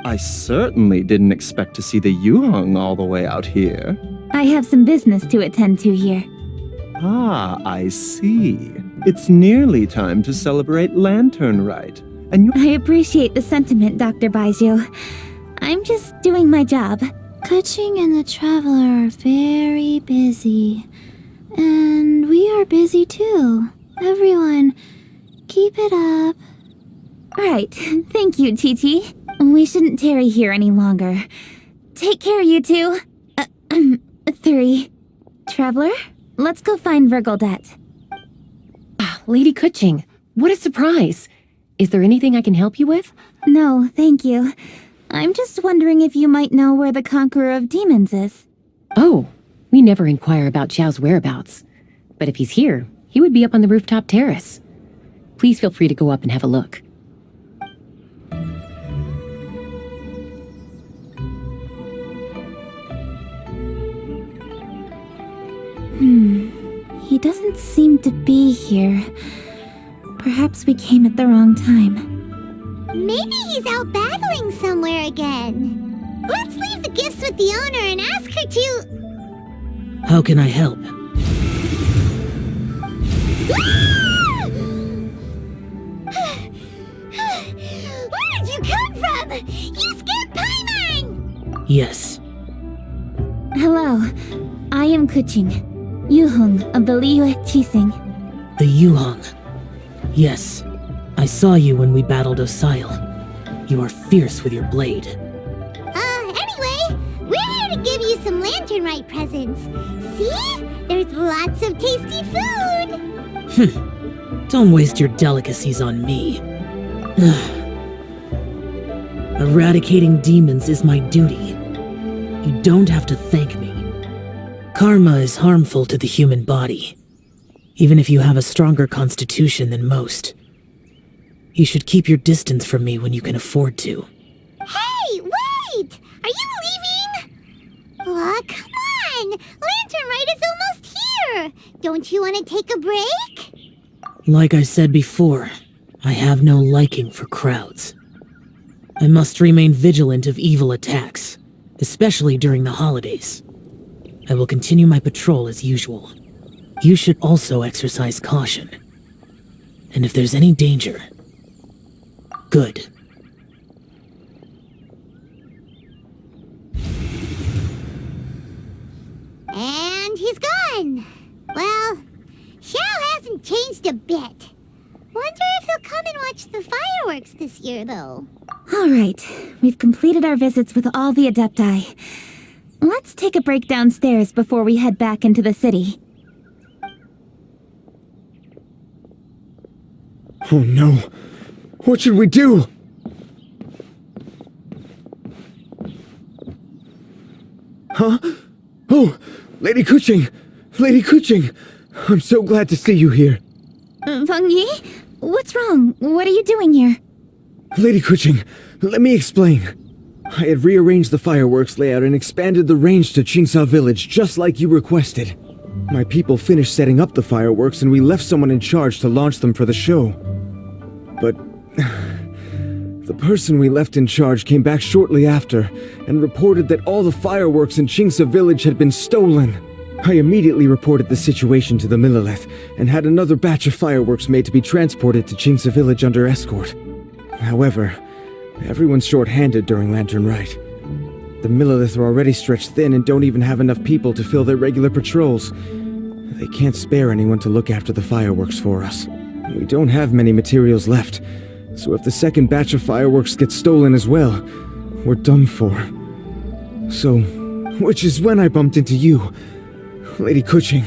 I certainly didn't expect to see the Yuheng all the way out here. I have some business to attend to here. Ah, I see. It's nearly time to celebrate Lantern Rite, and you— I appreciate the sentiment, Dr. Baiju. I'm just doing my job. Kaching and the Traveler are very busy. And we are busy too. Everyone, keep it up. Right, thank you, Chi-Chi. We shouldn't tarry here any longer. Take care, you two. 3. Traveler, let's go find Vergoldet. Lady Kutching, what a surprise. Is there anything I can help you with? No, thank you. I'm just wondering if you might know where the Conqueror of Demons is. Oh, we never inquire about Xiao's whereabouts. But if he's here, he would be up on the rooftop terrace. Please feel free to go up and have a look. He doesn't seem to be here. Perhaps we came at the wrong time. Maybe he's out battling somewhere again. Let's leave the gifts with the owner and ask her to... How can I help? Where did you come from? You scared Paimon! Yes. Hello, I am Kuching, Yuheng of the Liyue Qixing. The Yuheng. Yes. I saw you when we battled Osile. You are fierce with your blade. Anyway, we're here to give you some Lantern Rite presents. See? There's lots of tasty food! Don't waste your delicacies on me. Eradicating demons is my duty. You don't have to thank me. Karma is harmful to the human body, even if you have a stronger constitution than most. You should keep your distance from me when you can afford to. Hey, wait! Are you leaving? Aw, come on! Lantern Rite is almost here! Don't you want to take a break? Like I said before, I have no liking for crowds. I must remain vigilant of evil attacks, especially during the holidays. I will continue my patrol as usual. You should also exercise caution. And if there's any danger, good. And he's gone! Well, Xiao hasn't changed a bit. Wonder if he'll come and watch the fireworks this year, though. All right, we've completed our visits with all the Adepti. Let's take a break downstairs before we head back into the city. Oh no! What should we do? Huh? Oh! Lady Kuching! Lady Kuching! I'm so glad to see you here. Feng Yi? What's wrong? What are you doing here? Lady Kuching, let me explain. I had rearranged the fireworks layout and expanded the range to Qingsa Village just like you requested. My people finished setting up the fireworks and we left someone in charge to launch them for the show. But The person we left in charge came back shortly after and reported that all the fireworks in Chingsa village had been stolen. I immediately reported the situation to the Millelith and had another batch of fireworks made to be transported to Chingsa village under escort. However, everyone's short-handed during Lantern Rite. The Millelith are already stretched thin and don't even have enough people to fill their regular patrols. They can't spare anyone to look after the fireworks for us. We don't have many materials left, so if the second batch of fireworks gets stolen as well, we're done for. So, which is when I bumped into you. Lady Kuching,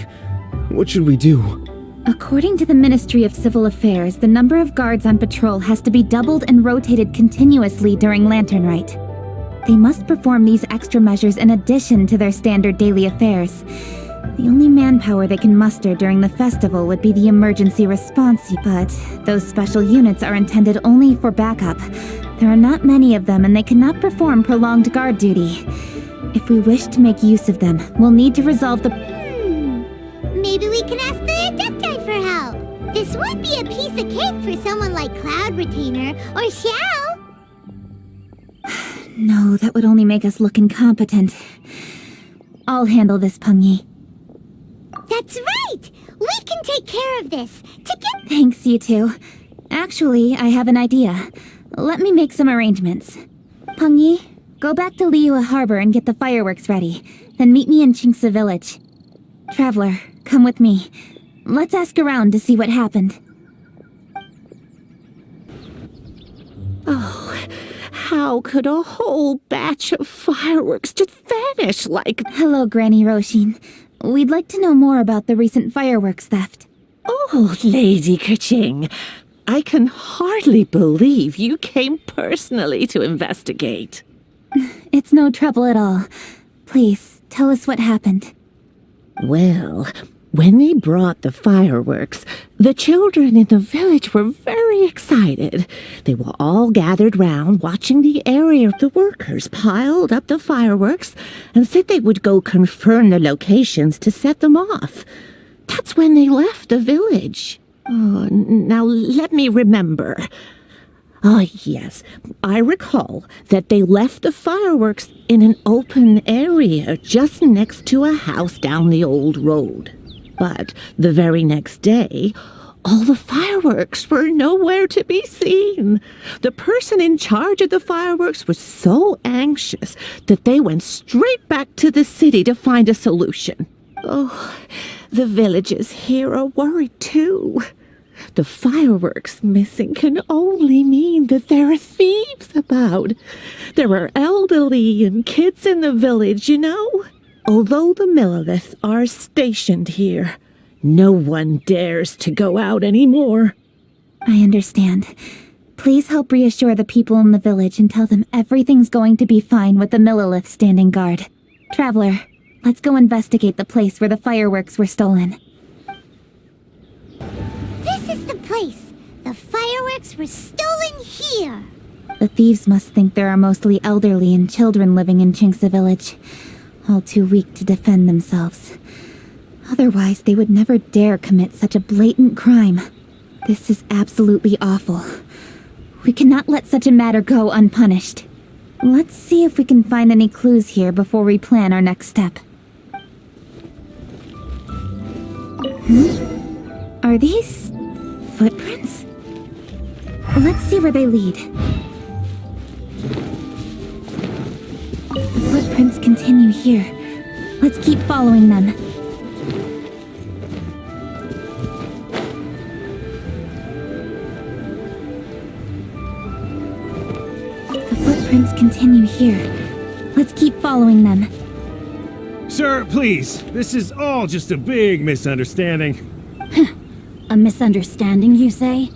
what should we do? According to the Ministry of Civil Affairs, the number of guards on patrol has to be doubled and rotated continuously during Lantern Rite. They must perform these extra measures in addition to their standard daily affairs. The only manpower they can muster during the festival would be the emergency response, but those special units are intended only for backup. There are not many of them and they cannot perform prolonged guard duty. If we wish to make use of them, we'll need to resolve the... Maybe we can ask the Adepti for help. This would be a piece of cake for someone like Cloud Retainer or Xiao. No, that would only make us look incompetent. I'll handle this, Pengyi. That's right! We can take care of this, together! Thanks, you two. Actually, I have an idea. Let me make some arrangements. Pengyi, go back to Liyue Harbor and get the fireworks ready. Then meet me in Chingsa village. Traveler, come with me. Let's ask around to see what happened. Oh, how could a whole batch of fireworks just vanish like... Hello, Granny Roshin. We'd like to know more about the recent fireworks theft. Oh, Lady Kuching, I can hardly believe you came personally to investigate. It's no trouble at all. Please, tell us what happened. Well, when they brought the fireworks, the children in the village were very excited. They were all gathered round watching the area. The workers piled up the fireworks and said they would go confirm the locations to set them off. That's when they left the village. Oh, now let me remember. Ah, yes, I recall that they left the fireworks in an open area just next to a house down the old road. But the very next day, all the fireworks were nowhere to be seen. The person in charge of the fireworks was so anxious that they went straight back to the city to find a solution. Oh, the villagers here are worried too. The fireworks missing can only mean that there are thieves about. There are elderly and kids in the village, you know. Although the Millelith are stationed here, no one dares to go out anymore. I understand. Please help reassure the people in the village and tell them everything's going to be fine with the Millelith standing guard. Traveler, let's go investigate the place where the fireworks were stolen. This is the place! The fireworks were stolen here! The thieves must think there are mostly elderly and children living in Chingsa village, all too weak to defend themselves. Otherwise, they would never dare commit such a blatant crime. This is absolutely awful. We cannot let such a matter go unpunished. Let's see if we can find any clues here before we plan our next step. Are these footprints? Let's see where they lead. The footprints continue here. Let's keep following them. The footprints continue here. Let's keep following them. Sir, please. This is all just a big misunderstanding. A misunderstanding, you say?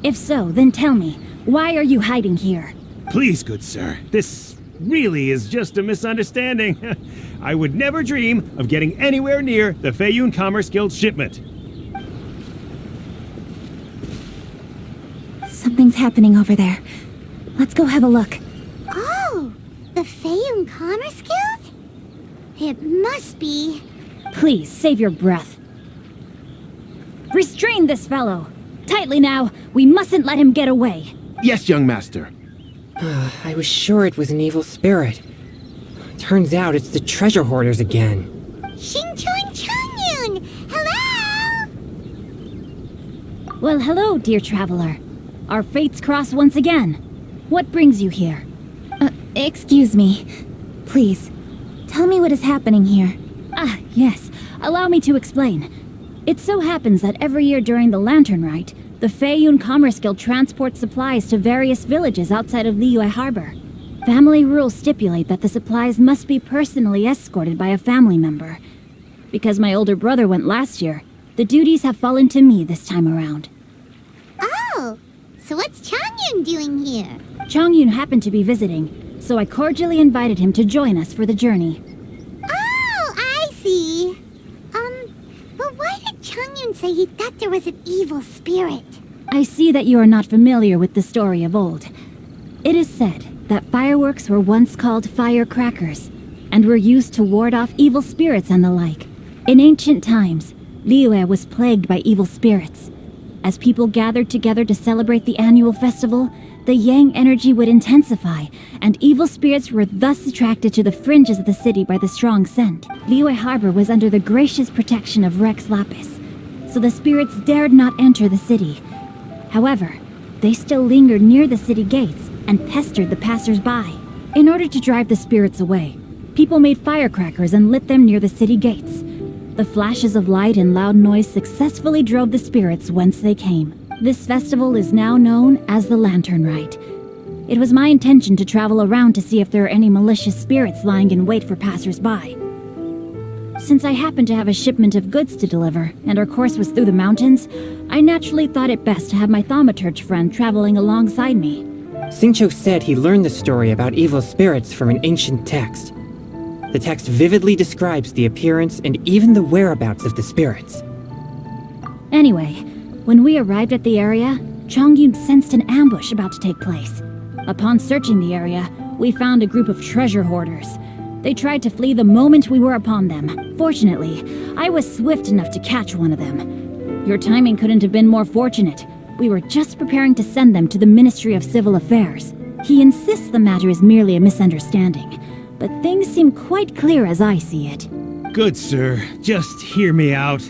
If so, then tell me, why are you hiding here? Please, good sir. This really is just a misunderstanding. I would never dream of getting anywhere near the Feiyun Commerce Guild shipment. Something's happening over there. Let's go have a look. Oh, the Feiyun Commerce Guild? It must be... Please, save your breath. Restrain this fellow! Tightly now, we mustn't let him get away. Yes, young master. I was sure it was an evil spirit. Turns out it's the treasure hoarders again. Xingqiu and Changyun! Hello! Well, hello, dear traveler. Our fates cross once again. What brings you here? Excuse me. Please, tell me what is happening here. Ah, yes. Allow me to explain. It so happens that every year during the Lantern Rite, the Feiyun Commerce Guild transports supplies to various villages outside of Liyue Harbor. Family rules stipulate that the supplies must be personally escorted by a family member. Because my older brother went last year, the duties have fallen to me this time around. Oh, so what's Changyun doing here? Changyun happened to be visiting, so I cordially invited him to join us for the journey. Oh, I see. But why did Changyun say he thought there was an evil spirit? I see that you are not familiar with the story of old. It is said that fireworks were once called firecrackers, and were used to ward off evil spirits and the like. In ancient times, Liyue was plagued by evil spirits. As people gathered together to celebrate the annual festival, the yang energy would intensify, and evil spirits were thus attracted to the fringes of the city by the strong scent. Liyue Harbor was under the gracious protection of Rex Lapis, so the spirits dared not enter the city. However, they still lingered near the city gates and pestered the passers-by. In order to drive the spirits away, people made firecrackers and lit them near the city gates. The flashes of light and loud noise successfully drove the spirits whence they came. This festival is now known as the Lantern Rite. It was my intention to travel around to see if there are any malicious spirits lying in wait for passers-by. Since I happened to have a shipment of goods to deliver, and our course was through the mountains, I naturally thought it best to have my thaumaturge friend traveling alongside me. Xingqiu said he learned the story about evil spirits from an ancient text. The text vividly describes the appearance and even the whereabouts of the spirits. Anyway, when we arrived at the area, Changyun sensed an ambush about to take place. Upon searching the area, we found a group of treasure hoarders. They tried to flee the moment we were upon them. Fortunately, I was swift enough to catch one of them. Your timing couldn't have been more fortunate. We were just preparing to send them to the Ministry of Civil Affairs. He insists the matter is merely a misunderstanding, but things seem quite clear as I see it. Good sir, just hear me out.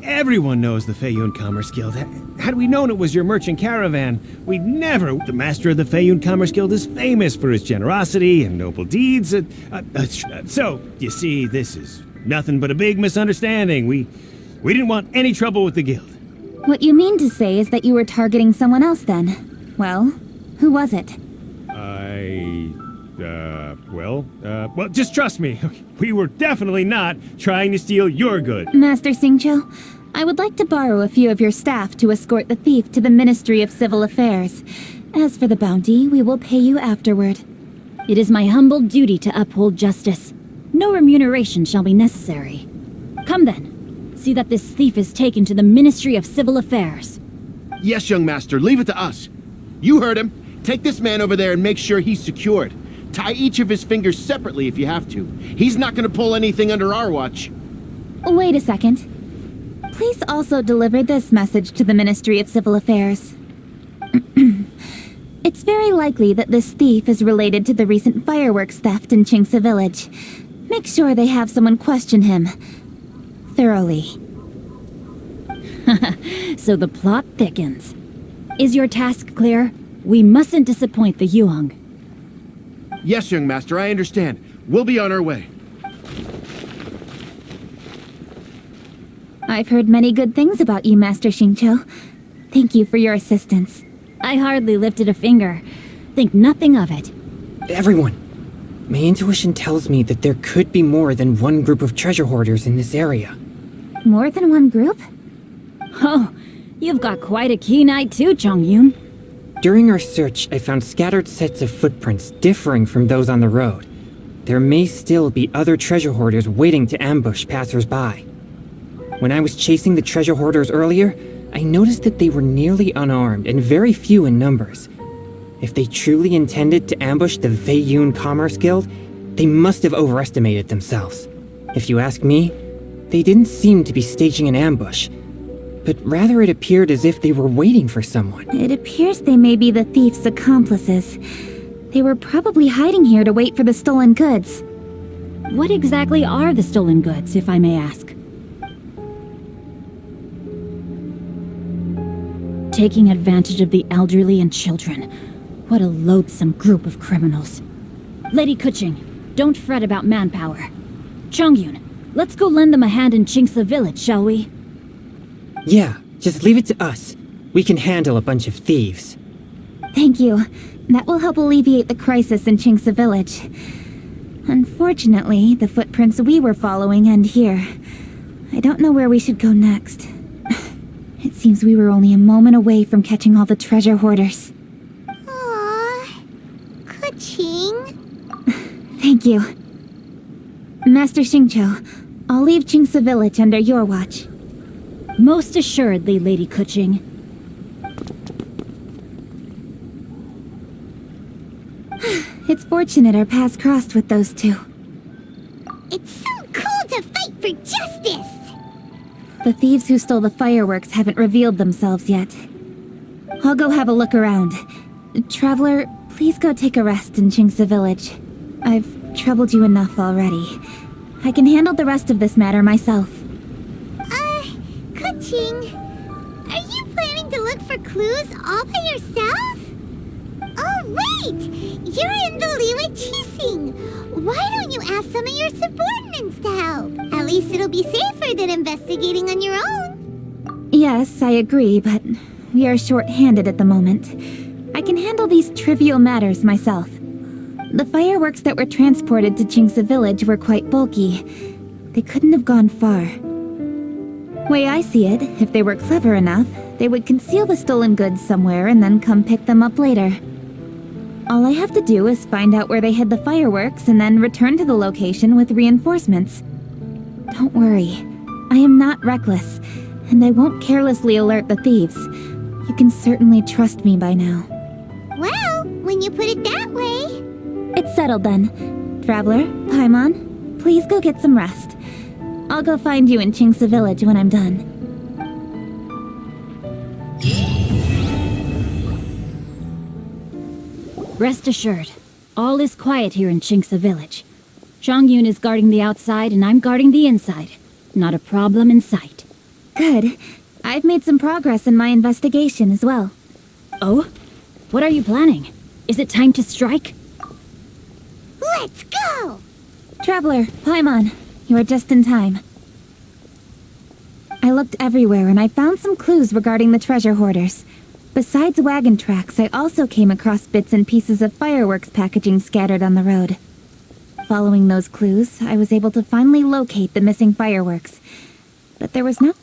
Everyone knows the Feiyun Commerce Guild. Had we known it was your merchant caravan, we'd never... The master of the Feiyun Commerce Guild is famous for his generosity and noble deeds. So, you see, this is nothing but a big misunderstanding. We didn't want any trouble with the guild. What you mean to say is that you were targeting someone else then? Well, who was it? Well, just trust me. We were definitely not trying to steal your goods. Master Xingqiu, I would like to borrow a few of your staff to escort the thief to the Ministry of Civil Affairs. As for the bounty, we will pay you afterward. It is my humble duty to uphold justice. No remuneration shall be necessary. Come then, see that this thief is taken to the Ministry of Civil Affairs. Yes, young master, leave it to us. You heard him. Take this man over there and make sure he's secured. Tie each of his fingers separately if you have to. He's not going to pull anything under our watch. Wait a second. Please also deliver this message to the Ministry of Civil Affairs. It's very likely that this thief is related to the recent fireworks theft in Qingce Village. Make sure they have someone question him thoroughly. So the plot thickens. Is your task clear? We mustn't disappoint the Yuheng. Yes, young master, I understand. We'll be on our way. I've heard many good things about you, Master Xingqiu. Thank you for your assistance. I hardly lifted a finger. Think nothing of it. Everyone, my intuition tells me that there could be more than one group of treasure hoarders in this area. More than one group? Oh, you've got quite a keen eye too, Changyun. During our search, I found scattered sets of footprints differing from those on the road. There may still be other treasure hoarders waiting to ambush passers-by. When I was chasing the treasure hoarders earlier, I noticed that they were nearly unarmed and very few in numbers. If they truly intended to ambush the Feiyun Commerce Guild, they must have overestimated themselves. If you ask me, they didn't seem to be staging an ambush, but rather it appeared as if they were waiting for someone. It appears they may be the thief's accomplices. They were probably hiding here to wait for the stolen goods. What exactly are the stolen goods, if I may ask? Taking advantage of the elderly and children. What a loathsome group of criminals. Lady Kuching, don't fret about manpower. Chongyun, let's go lend them a hand in Chingsa village, shall we? Yeah, just leave it to us. We can handle a bunch of thieves. Thank you. That will help alleviate the crisis in Chingsa village. Unfortunately, the footprints we were following end here. I don't know where we should go next. It seems we were only a moment away from catching all the treasure hoarders. Aww. Kuching. Thank you. Master Xingqiu, I'll leave Chingsa village under your watch. Most assuredly, Lady Kuching. It's fortunate our paths crossed with those two. It's so cool to fight for justice! The thieves who stole the fireworks haven't revealed themselves yet. I'll go have a look around. Traveler, please go take a rest in Chingsa village. I've troubled you enough already. I can handle the rest of this matter myself. Kuching, are you planning to look for clues all by yourself? Oh, wait! You're in the Liwei Qixing! Why don't you ask some of your subordinates to help? At least it'll be safer than investigating on your own. Yes, I agree, but we are short-handed at the moment. I can handle these trivial matters myself. The fireworks that were transported to Chingsa village were quite bulky. They couldn't have gone far. Way I see it, if they were clever enough, they would conceal the stolen goods somewhere and then come pick them up later. All I have to do is find out where they hid the fireworks and then return to the location with reinforcements. Don't worry, I am not reckless, and I won't carelessly alert the thieves. You can certainly trust me by now. Well, when you put it that way... It's settled then. Traveler, Paimon, please go get some rest. I'll go find you in Chingsa village when I'm done. Rest assured, all is quiet here in Chingsa village. Chongyun is guarding the outside and I'm guarding the inside. Not a problem in sight. Good. I've made some progress in my investigation as well. Oh? What are you planning? Is it time to strike? Let's go! Traveler, Paimon, you are just in time. I looked everywhere and I found some clues regarding the treasure hoarders. Besides wagon tracks, I also came across bits and pieces of fireworks packaging scattered on the road. Following those clues, I was able to finally locate the missing fireworks. But there was no,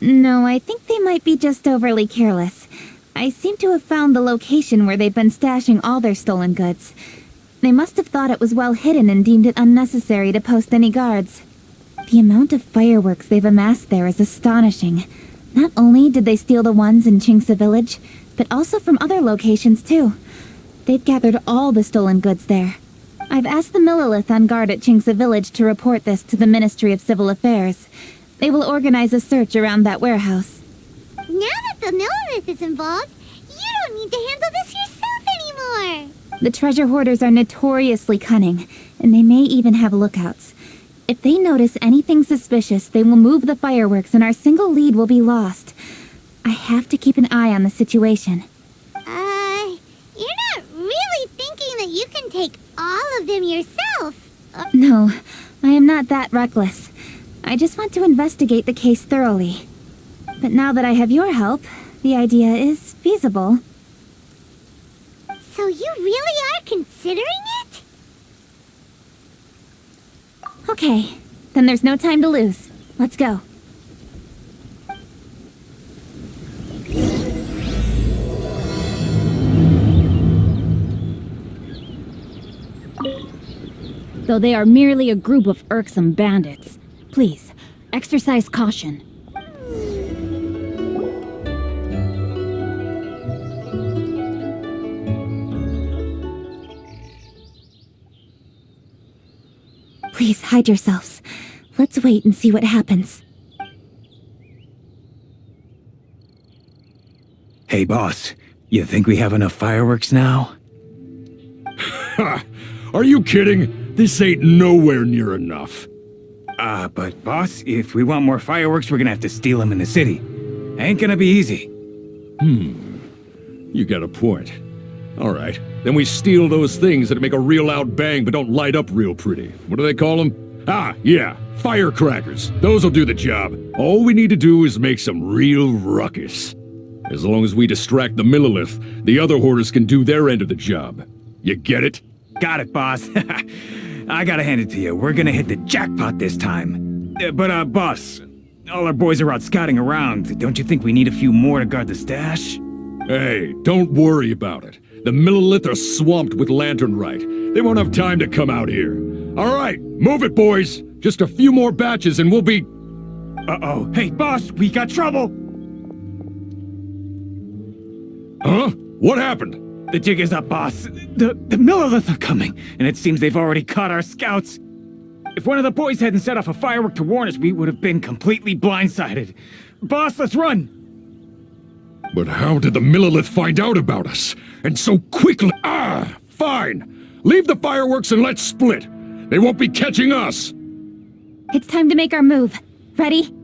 I think they might be just overly careless. I seem to have found the location where they'd been stashing all their stolen goods. They must have thought it was well hidden and deemed it unnecessary to post any guards. The amount of fireworks they've amassed there is astonishing. Not only did they steal the ones in Chingsa village, but also from other locations too. They've gathered all the stolen goods there. I've asked the Millilith on guard at Chingsa village to report this to the Ministry of Civil Affairs. They will organize a search around that warehouse. Now that the Millilith is involved, you don't need to handle this yourself anymore! The treasure hoarders are notoriously cunning, and they may even have lookouts. If they notice anything suspicious, they will move the fireworks and our single lead will be lost. I have to keep an eye on the situation. You're not really thinking that you can take all of them yourself? No, I am not that reckless. I just want to investigate the case thoroughly. But now that I have your help, the idea is feasible. So you really are considering it? Okay, then there's no time to lose. Let's go. Though they are merely a group of irksome bandits, please, exercise caution. Please hide yourselves. Let's wait and see what happens. Hey, boss. You think we have enough fireworks now? Ha! Are you kidding? This ain't nowhere near enough. But boss, if we want more fireworks, we're gonna have to steal them in the city. Ain't gonna be easy. You got a point. Alright, then we steal those things that make a real loud bang but don't light up real pretty. What do they call them? Ah, yeah, firecrackers. Those'll do the job. All we need to do is make some real ruckus. As long as we distract the Millilith, the other hoarders can do their end of the job. You get it? Got it, boss. I gotta hand it to you. We're gonna hit the jackpot this time. But boss, all our boys are out scouting around. Don't you think we need a few more to guard the stash? Hey, don't worry about it. The Millilith are swamped with lanternite. They won't have time to come out here. Alright, move it, boys! Just a few more batches and we'll be... Uh-oh. Hey, boss, we got trouble! Huh? What happened? The jig is up, boss. The Millilith are coming, and it seems they've already caught our scouts. If one of the boys hadn't set off a firework to warn us, we would have been completely blindsided. Boss, let's run! But how did the Millilith find out about us? And so quickly? Ah, fine. Leave the fireworks and let's split. They won't be catching us. It's time to make our move. Ready?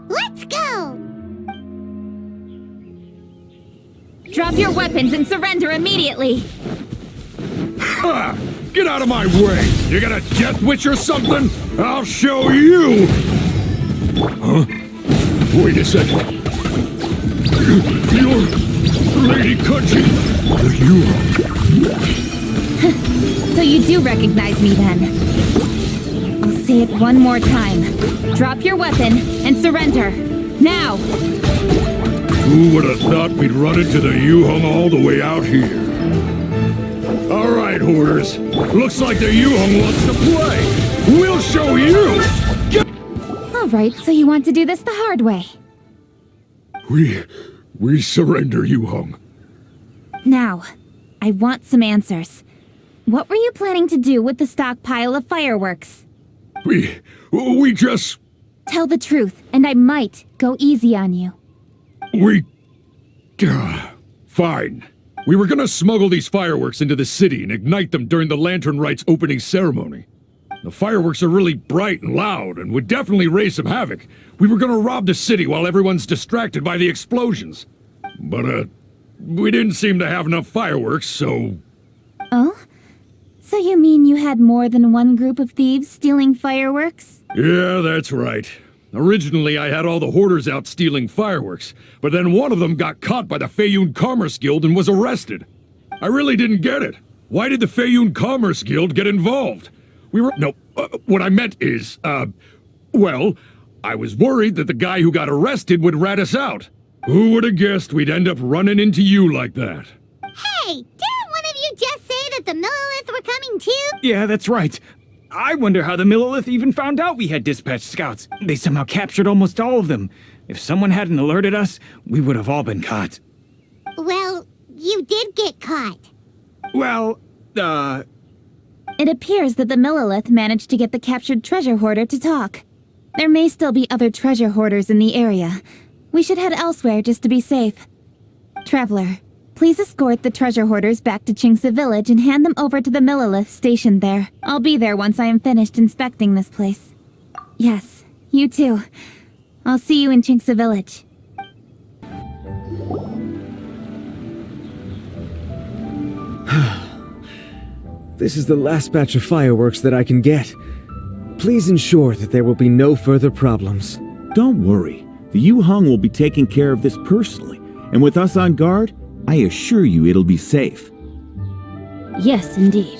Let's go! Drop your weapons and surrender immediately! Ha! Get out of my way! You got a death wish or something? I'll show you! Huh? Wait a second. You're Lady Kutching! So you do recognize me then? I'll say it one more time. Drop your weapon and surrender. Now! Who would have thought we'd run into the Yuhong all the way out here? Alright, hoarders. Looks like the Yuhong wants to play. We'll show you! Alright, so you want to do this the hard way. We surrender, Yuhong. Now, I want some answers. What were you planning to do with the stockpile of fireworks? We just... Tell the truth, and I might go easy on you. Fine. We were gonna smuggle these fireworks into the city and ignite them during the Lantern Rite's opening ceremony. The fireworks are really bright and loud and would definitely raise some havoc. We were gonna rob the city while everyone's distracted by the explosions. But, we didn't seem to have enough fireworks, so... Oh? So you mean you had more than one group of thieves stealing fireworks? Yeah, that's right. Originally, I had all the hoarders out stealing fireworks, but then one of them got caught by the Feiyun Commerce Guild and was arrested. I really didn't get it. Why did the Feiyun Commerce Guild get involved? What I meant is, well, I was worried that the guy who got arrested would rat us out. Who would have guessed we'd end up running into you like that? Hey, didn't one of you just say that the Millilith were coming too? Yeah, that's right. I wonder how the Millilith even found out we had dispatched scouts. They somehow captured almost all of them. If someone hadn't alerted us, we would have all been caught. Well, you did get caught. Well, It appears that the Millilith managed to get the captured treasure hoarder to talk. There may still be other treasure hoarders in the area. We should head elsewhere just to be safe. Traveler, please escort the treasure hoarders back to Chingsa Village and hand them over to the Millilith stationed there. I'll be there once I am finished inspecting this place. Yes, you too. I'll see you in Chingsa Village. This is the last batch of fireworks that I can get. Please ensure that there will be no further problems. Don't worry. The Yuhong will be taking care of this personally. And with us on guard, I assure you it'll be safe. Yes, indeed.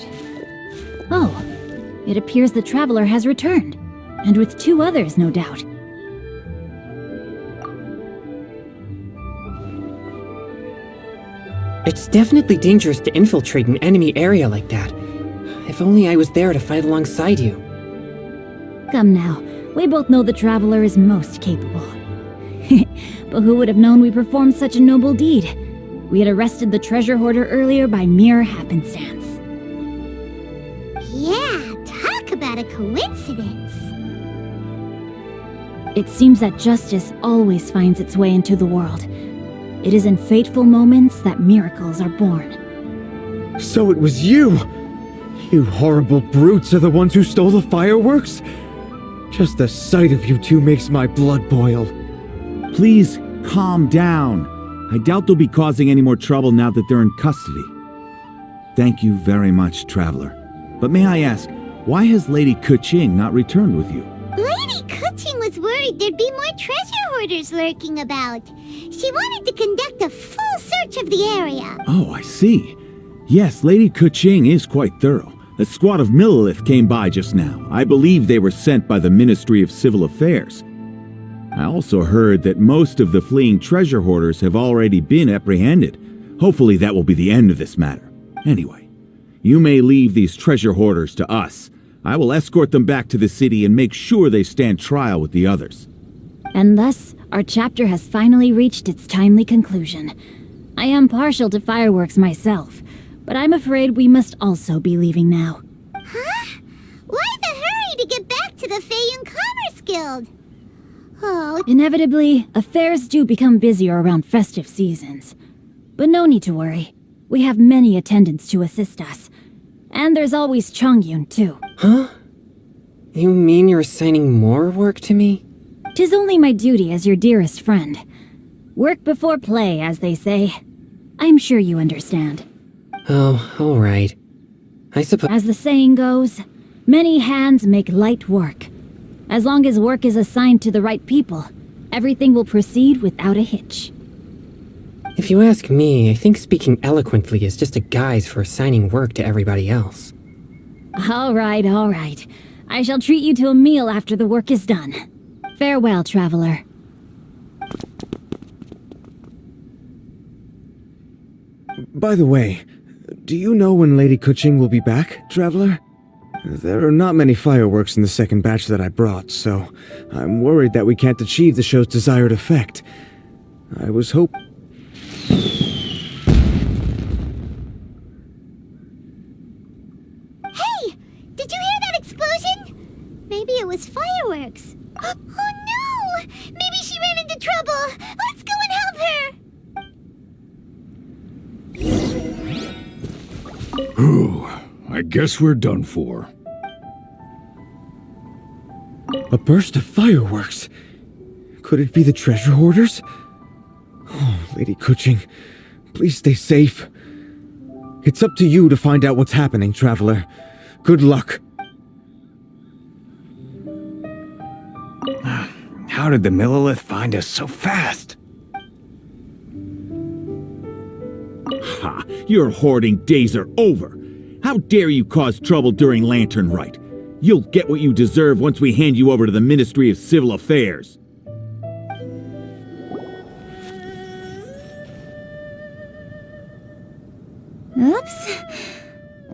Oh, it appears the traveler has returned. And with 2 others, no doubt. It's definitely dangerous to infiltrate an enemy area like that. If only I was there to fight alongside you. Come now, we both know the traveler is most capable. But who would have known we performed such a noble deed? We had arrested the treasure hoarder earlier by mere happenstance. Yeah, talk about a coincidence. It seems that justice always finds its way into the world. It is in fateful moments that miracles are born. So it was you! You horrible brutes are the ones who stole the fireworks? Just the sight of you two makes my blood boil. Please, calm down. I doubt they'll be causing any more trouble now that they're in custody. Thank you very much, Traveler. But may I ask, why has Lady Kuching not returned with you? Lady Kuching was worried there'd be more treasure hoarders lurking about. She wanted to conduct a full search of the area. Oh, I see. Yes, Lady Kuching is quite thorough. A squad of Millilith came by just now. I believe they were sent by the Ministry of Civil Affairs. I also heard that most of the fleeing treasure hoarders have already been apprehended. Hopefully that will be the end of this matter. Anyway, you may leave these treasure hoarders to us. I will escort them back to the city and make sure they stand trial with the others. And thus, our chapter has finally reached its timely conclusion. I am partial to fireworks myself, but I'm afraid we must also be leaving now. Huh? Why the hurry to get back to the Feiyun Commerce Guild? Oh. Inevitably, affairs do become busier around festive seasons. But no need to worry. We have many attendants to assist us. And there's always Chongyun, too. Huh? You mean you're assigning more work to me? 'Tis only my duty as your dearest friend. Work before play, as they say. I'm sure you understand. Oh, all right. I suppose... As the saying goes, many hands make light work. As long as work is assigned to the right people, everything will proceed without a hitch. If you ask me, I think speaking eloquently is just a guise for assigning work to everybody else. All right, all right. I shall treat you to a meal after the work is done. Farewell, traveler. By the way, do you know when Lady Kuching will be back, Traveler? There are not many fireworks in the second batch that I brought, so I'm worried that we can't achieve the show's desired effect. I was Hey, did you hear that explosion? Maybe it was fireworks. Oh no! Maybe she ran into trouble! Let's go and help her! Whew. I guess we're done for. A burst of fireworks? Could it be the treasure hoarders? Oh, Lady Kuching, please stay safe. It's up to you to find out what's happening, Traveler. Good luck. How did the Millilith find us so fast? Ha! Your hoarding days are over. How dare you cause trouble during Lantern Rite? You'll get what you deserve once we hand you over to the Ministry of Civil Affairs. Oops.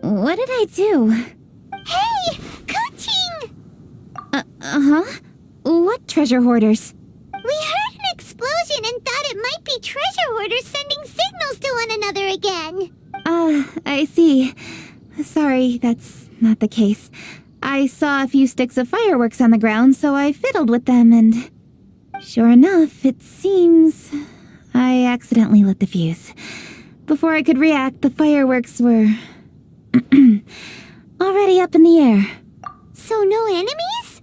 What did I do? Hey! Kuching! Uh-huh. What treasure hoarders? We heard an explosion and thought it might be treasure hoarders sending signals to one another again. I see. Sorry, that's not the case. I saw a few sticks of fireworks on the ground, so I fiddled with them and... Sure enough, it seems... I accidentally lit the fuse. Before I could react, the fireworks were... already up in the air. So no enemies?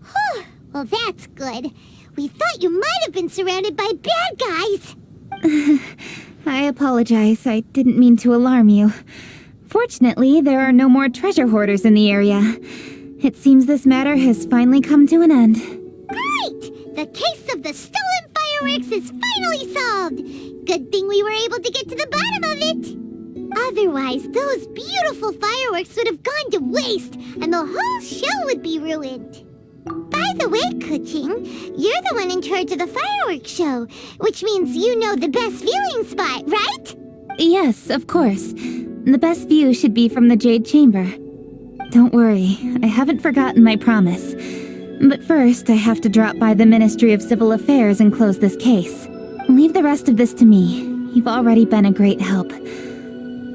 Whew. Well, that's good. We thought you might have been surrounded by bad guys. I apologize. I didn't mean to alarm you. Fortunately, there are no more treasure hoarders in the area. It seems this matter has finally come to an end. Great! The case of the stolen fireworks is finally solved. Good thing we were able to get to the bottom of it. Otherwise, those beautiful fireworks would have gone to waste, and the whole show would be ruined. By the way, Kuching, you're the one in charge of the fireworks show, which means you know the best viewing spot, right? Yes, of course. The best view should be from the Jade Chamber. Don't worry, I haven't forgotten my promise. But first, I have to drop by the Ministry of Civil Affairs and close this case. Leave the rest of this to me. You've already been a great help.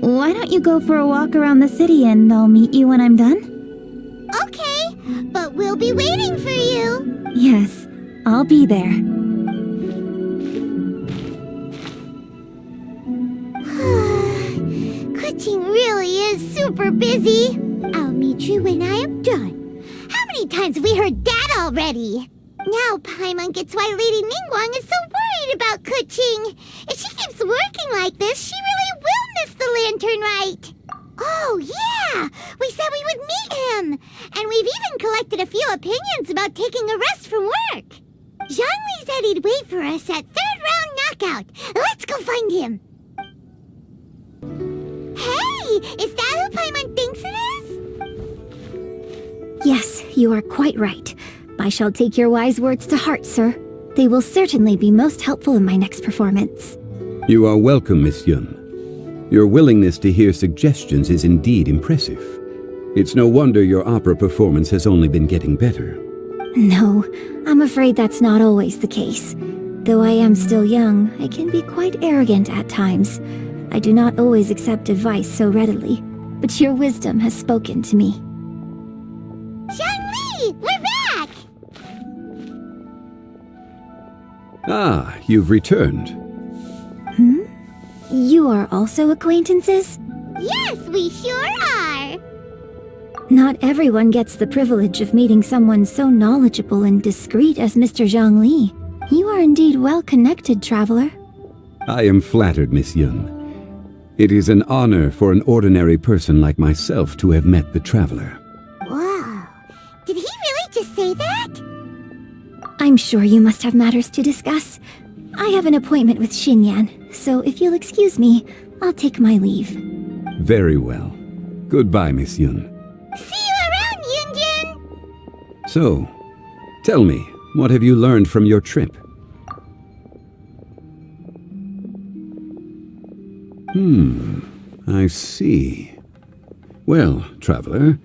Why don't you go for a walk around the city and I'll meet you when I'm done? Okay, but we'll be waiting for you. Yes, I'll be there. Kuching really super busy. I'll meet you when I am done. How many times have we heard that already? Now Paimon gets why Lady Ningguang is so worried about Kuching. If she keeps working like this, she really will miss the lantern rite. Oh, yeah! We said we would meet him! And we've even collected a few opinions about taking a rest from work. Zhongli said he'd wait for us at 3rd round knockout. Let's go find him. Hey! Is that who Paimon thinks it is? Yes, you are quite right. I shall take your wise words to heart, sir. They will certainly be most helpful in my next performance. You are welcome, Miss Yun. Your willingness to hear suggestions is indeed impressive. It's no wonder your opera performance has only been getting better. No, I'm afraid that's not always the case. Though I am still young, I can be quite arrogant at times. I do not always accept advice so readily, but your wisdom has spoken to me. Zhongli! We're back! Ah, you've returned. You are also acquaintances? Yes, we sure are! Not everyone gets the privilege of meeting someone so knowledgeable and discreet as Mr. Zhongli. You are indeed well-connected, traveler. I am flattered, Miss Yun. It is an honor for an ordinary person like myself to have met the traveler. Wow. Did he really just say that? I'm sure you must have matters to discuss. I have an appointment with Xinyan, so if you'll excuse me, I'll take my leave. Very well. Goodbye, Miss Yun. See you around, Yunjin! So, tell me, what have you learned from your trip? I see. Well, traveler,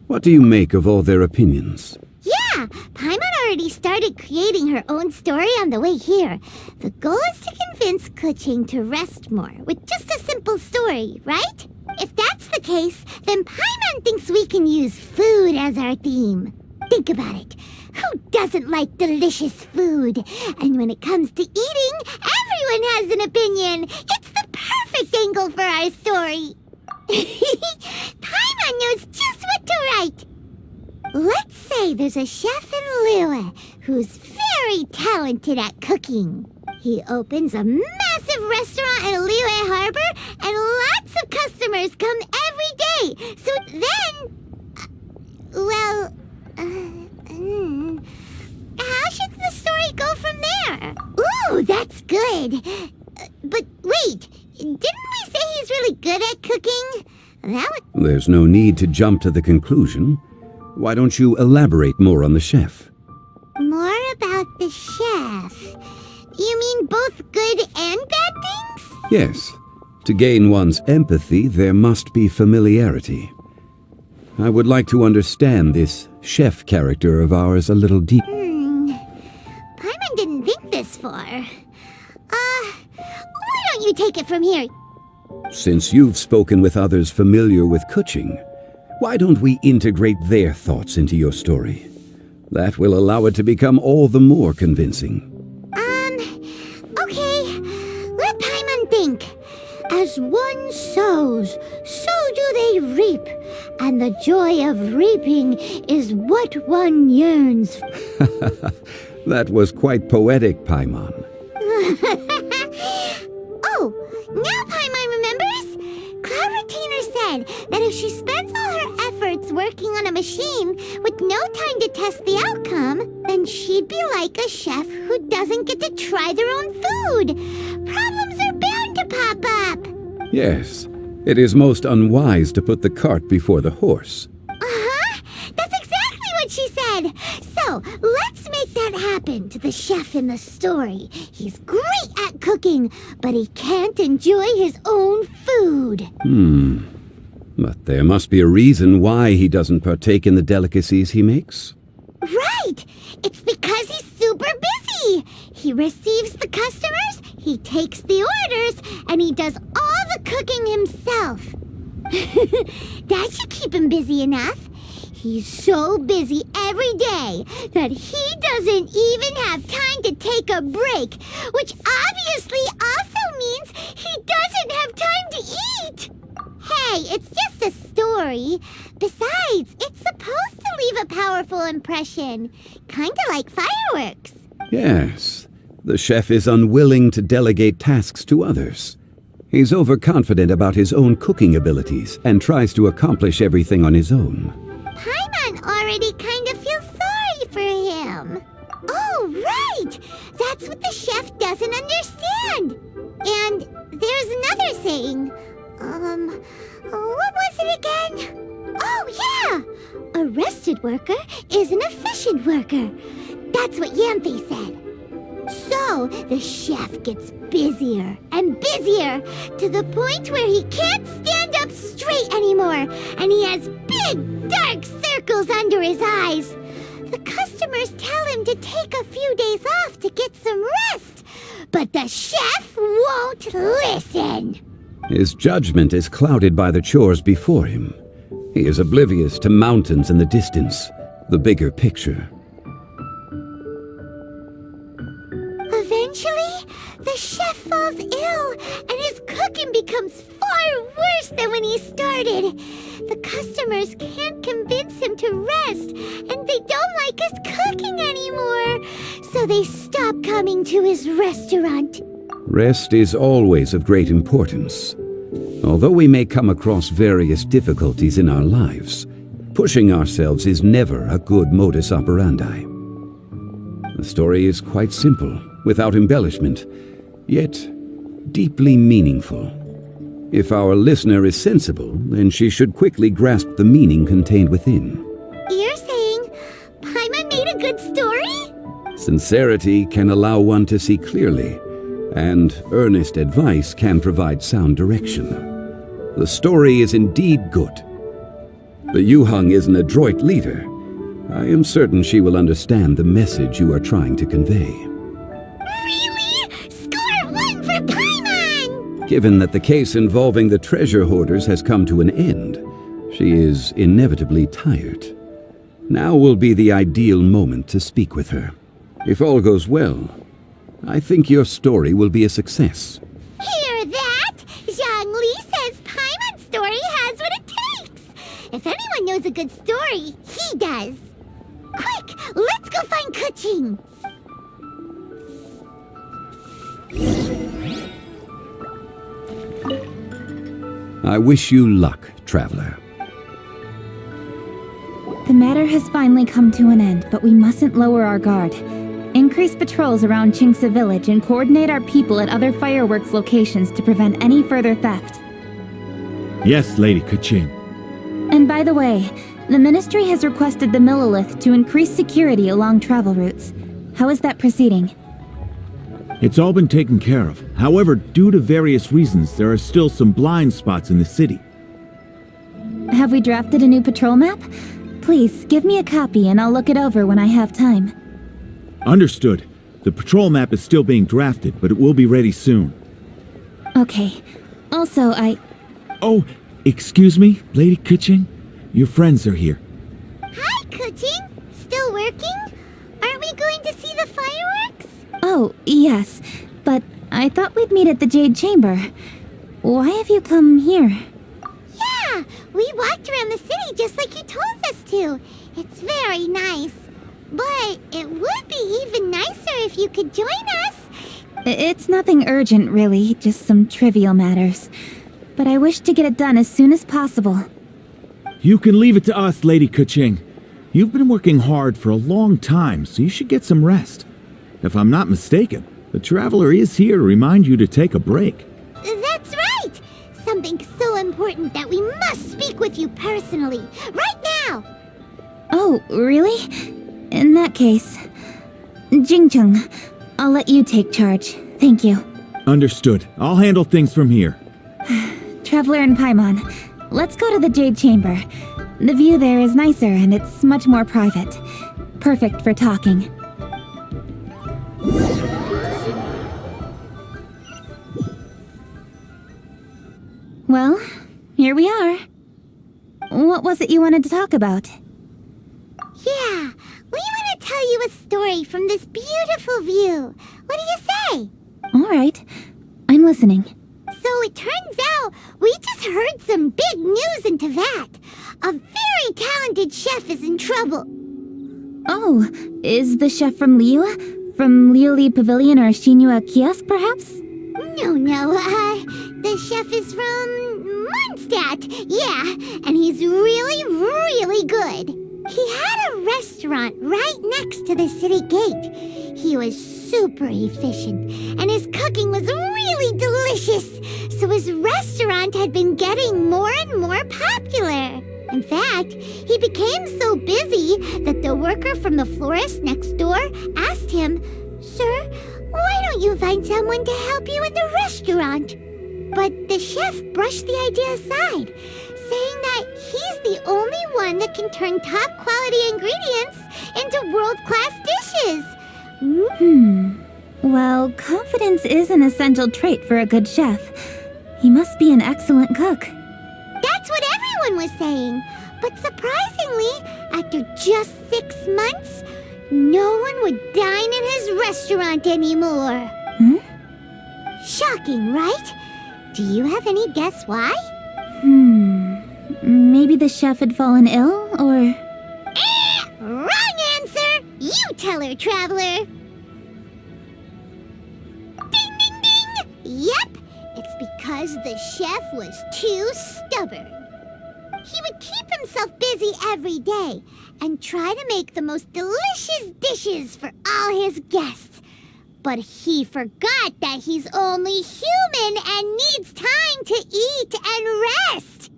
what do you make of all their opinions? Yeah, Paimon already started creating her own story on the way here. The goal is to convince Kuching to rest more with just a simple story, right? If that's the case, then Paimon thinks we can use food as our theme. Think about it. Who doesn't like delicious food? And when it comes to eating, everyone has an opinion. It's the perfect angle for our story. Paimon knows just what to write. Let's say there's a chef in Liyue who's very talented at cooking. He opens a massive restaurant in Liyue Harbor and lots of customers come every day. So then... how should the story go from there? Ooh, that's good. But wait, didn't we say he's really good at cooking? There's no need to jump to the conclusion. Why don't you elaborate more on the chef? More about the chef? You mean both good and bad things? Yes. To gain one's empathy, there must be familiarity. I would like to understand this chef character of ours a little deeper. Paimon didn't think this far. Why don't you take it from here? Since you've spoken with others familiar with Kuching, why don't we integrate their thoughts into your story? That will allow it to become all the more convincing. Okay. Let Paimon think. As one sows, so do they reap. And the joy of reaping is what one yearns. That was quite poetic, Paimon. Oh, now Paimon remembers? Cloud Retainer said that if she spends all her efforts working on a machine with no time to test the outcome, then she'd be like a chef who doesn't get to try their own food. Problems are bound to pop up. Yes, it is most unwise to put the cart before the horse. That's exactly what she said. So, let's make that happen to the chef in the story. He's great at cooking, but he can't enjoy his own food. But there must be a reason why he doesn't partake in the delicacies he makes. Right! It's because he's super busy. He receives the customers, he takes the orders, and he does all the cooking himself. That should keep him busy enough. He's so busy every day that he doesn't even have time to take a break, which obviously also means he doesn't have time to eat. Hey, it's just a story. Besides, it's supposed to leave a powerful impression. Kinda like fireworks. Yes, the chef is unwilling to delegate tasks to others. He's overconfident about his own cooking abilities and tries to accomplish everything on his own. Paimon already kind of feels sorry for him. Oh, right! That's what the chef doesn't understand. And there's another saying. What was it again? Oh, yeah! A rested worker is an efficient worker. That's what Yamfe said. So, the chef gets busier and busier to the point where he can't stand up straight anymore, and he has big, dark circles under his eyes. The customers tell him to take a few days off to get some rest, but the chef won't listen. His judgment is clouded by the chores before him. He is oblivious to mountains in the distance, the bigger picture. Eventually, the chef falls ill, and his cooking becomes far worse than when he started. The customers can't convince him to rest, and they don't like his cooking anymore, so they stop coming to his restaurant. Rest is always of great importance. Although we may come across various difficulties in our lives, pushing ourselves is never a good modus operandi. The story is quite simple, without embellishment, yet deeply meaningful. If our listener is sensible, then she should quickly grasp the meaning contained within. You're saying Paimon made a good story? Sincerity can allow one to see clearly, and earnest advice can provide sound direction. The story is indeed good. The Yuhang is an adroit leader. I am certain she will understand the message you are trying to convey. Really? Score 1 for Paimon! Given that the case involving the treasure hoarders has come to an end, she is inevitably tired. Now will be the ideal moment to speak with her. If all goes well, I think your story will be a success. Hear that? Zhang Li says Paimon's story has what it takes. If anyone knows a good story, he does. Quick, let's go find Kuching. I wish you luck, traveler. The matter has finally come to an end, but we mustn't lower our guard. Increase patrols around Qingce Village and coordinate our people at other fireworks locations to prevent any further theft. Yes, Lady Kuching. And by the way, the Ministry has requested the Millilith to increase security along travel routes. How is that proceeding? It's all been taken care of. However, due to various reasons, there are still some blind spots in the city. Have we drafted a new patrol map? Please, give me a copy and I'll look it over when I have time. Understood. The patrol map is still being drafted, but it will be ready soon. Okay. Also, Oh, excuse me, Lady Kuching? Your friends are here. Hi, Kuching. Still working? Aren't we going to see the fireworks? Oh, yes. But I thought we'd meet at the Jade Chamber. Why have you come here? Yeah, we walked around the city just like you told us to. It's very nice. But it would be even nicer if you could join us. It's nothing urgent, really. Just some trivial matters. But I wish to get it done as soon as possible. You can leave it to us, Lady Kuching. You've been working hard for a long time, so you should get some rest. If I'm not mistaken, the Traveler is here to remind you to take a break. That's right! Something so important that we must speak with you personally, right now! Oh, really? In that case, Jingcheng, I'll let you take charge. Thank you. Understood. I'll handle things from here. Traveler and Paimon, let's go to the Jade Chamber. The view there is nicer and it's much more private. Perfect for talking. Well, here we are. What was it you wanted to talk about? Yeah, we want to tell you a story from this beautiful view. What do you say? All right, I'm listening. So it turns out we We just heard some big news in Tevat. A very talented chef is in trouble. Oh, is the chef from Liyue? From Liuli Pavilion or Shinua Kiosk, perhaps? No, the chef is from Mondstadt. Yeah, and he's really, really good. He had a restaurant right next to the city gate. He was super efficient, and his cooking was really delicious, so his restaurant had been getting more and more popular. In fact, he became so busy that the worker from the florist next door asked him, "Sir, why don't you find someone to help you in the restaurant?" But the chef brushed the idea aside, saying that he's the only one that can turn top-quality ingredients into world-class dishes. Well, confidence is an essential trait for a good chef. He must be an excellent cook. That's what everyone was saying. But surprisingly, after just 6 months, no one would dine in his restaurant anymore. Shocking, right? Do you have any guess why? Maybe the chef had fallen ill, or... Wrong answer! You tell her, Traveler! Ding, ding, ding! Yep, it's because the chef was too stubborn. He would keep himself busy every day and try to make the most delicious dishes for all his guests. But he forgot that he's only human and needs time to eat and rest.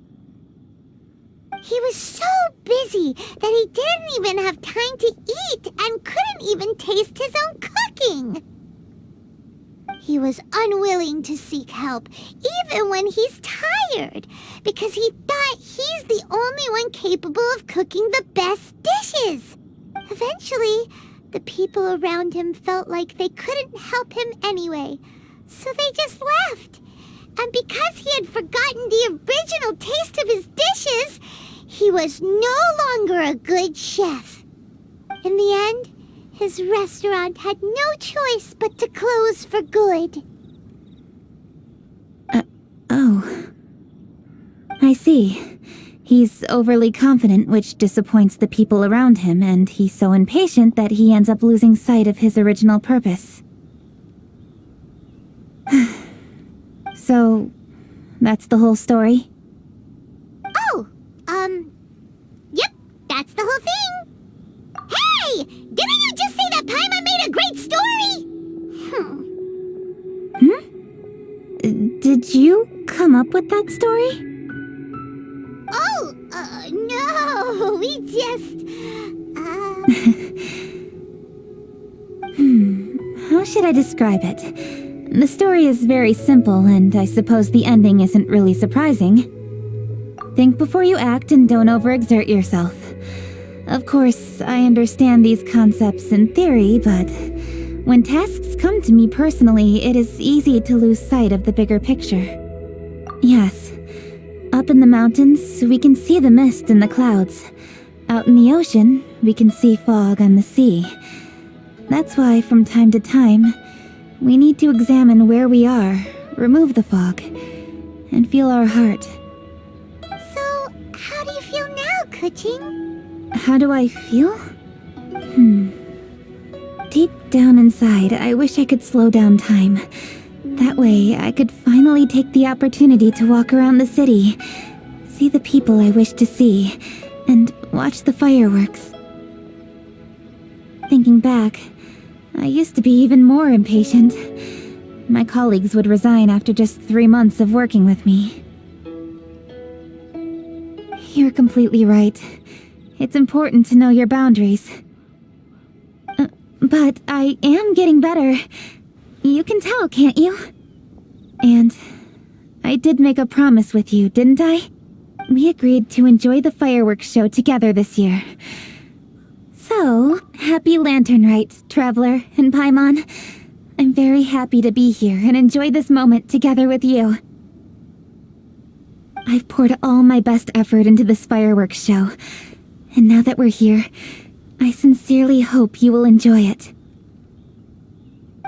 He was so busy that he didn't even have time to eat and couldn't even taste his own cooking. He was unwilling to seek help, even when he's tired, because he thought he's the only one capable of cooking the best dishes. Eventually, the people around him felt like they couldn't help him anyway, so they just left. And because he had forgotten the original taste of his dishes, he was no longer a good chef. In the end, his restaurant had no choice but to close for good. Oh. I see. He's overly confident, which disappoints the people around him, and he's so impatient that he ends up losing sight of his original purpose. So, that's the whole story? Yep, that's the whole thing. Hey! Didn't you just say that Paimon made a great story? Did you come up with that story? Oh, no, we just, How should I describe it? The story is very simple, and I suppose the ending isn't really surprising. Think before you act and don't overexert yourself. Of course, I understand these concepts in theory, but when tasks come to me personally, it is easy to lose sight of the bigger picture. Yes, up in the mountains, we can see the mist in the clouds. Out in the ocean, we can see fog on the sea. That's why, from time to time, we need to examine where we are, remove the fog, and feel our heart. So, how do you feel now, Kuching? How do I feel? Deep down inside, I wish I could slow down time. That way, I could finally take the opportunity to walk around the city, see the people I wish to see, and watch the fireworks. Thinking back, I used to be even more impatient. My colleagues would resign after just 3 months of working with me. You're completely right. It's important to know your boundaries. But I am getting better. You can tell, can't you? And I did make a promise with you, didn't I? We agreed to enjoy the fireworks show together this year. So, happy Lantern Rite, Traveler and Paimon. I'm very happy to be here and enjoy this moment together with you. I've poured all my best effort into this fireworks show, and now that we're here, I sincerely hope you will enjoy it.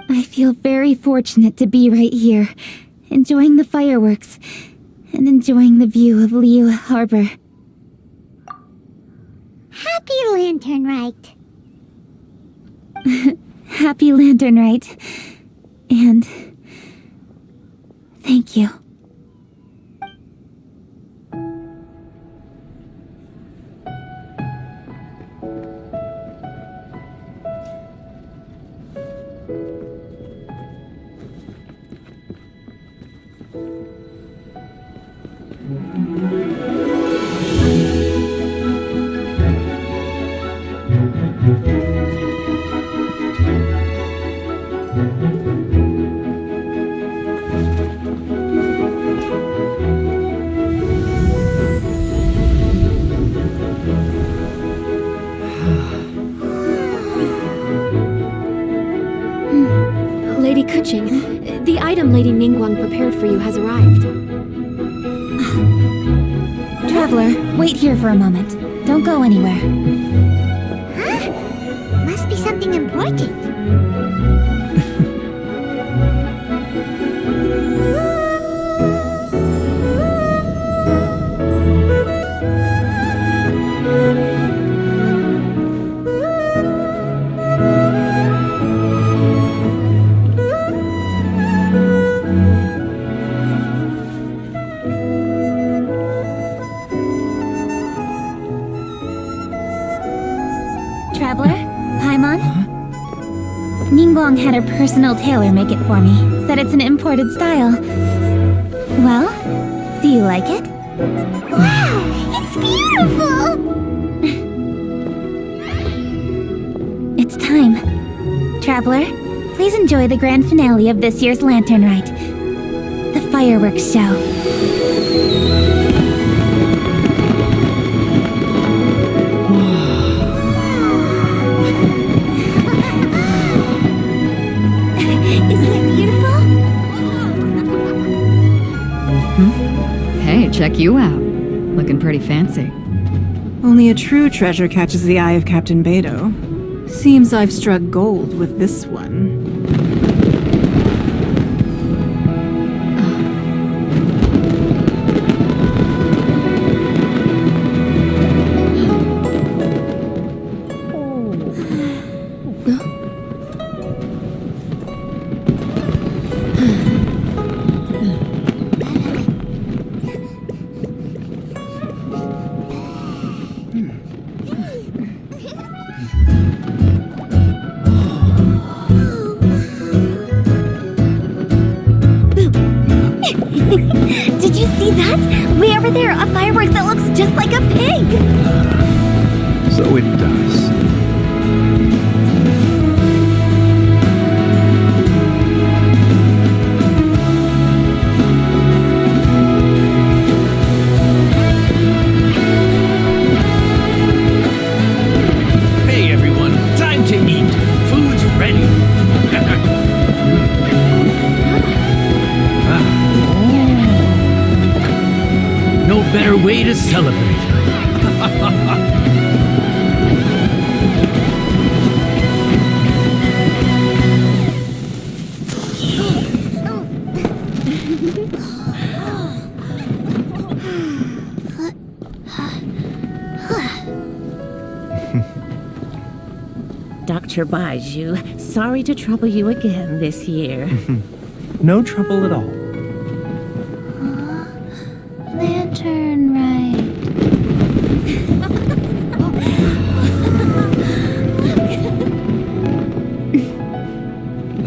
I feel very fortunate to be right here, enjoying the fireworks, and enjoying the view of Liyue Harbor. Happy Lantern Rite. Happy Lantern Rite. And thank you. Lady Kuching, the item Lady Ningguang prepared for you has arrived. Traveler, wait here for a moment. Don't go anywhere. Huh? Must be something important. Traveler, Paimon? Ningguang had her personal tailor make it for me. Said it's an imported style. Well, do you like it? Wow, it's beautiful! It's time. Traveler, please enjoy the grand finale of this year's Lantern Rite. The fireworks show. Hey, check you out. Looking pretty fancy. Only a true treasure catches the eye of Captain Beidou. Seems I've struck gold with this one. Did you see that? Way over there, a firework that looks just like a pig! So it does. Hey everyone, time to eat. Food's ready. No better way to celebrate. Dr. Baiju, sorry to trouble you again this year. No trouble at all. Lantern Rite.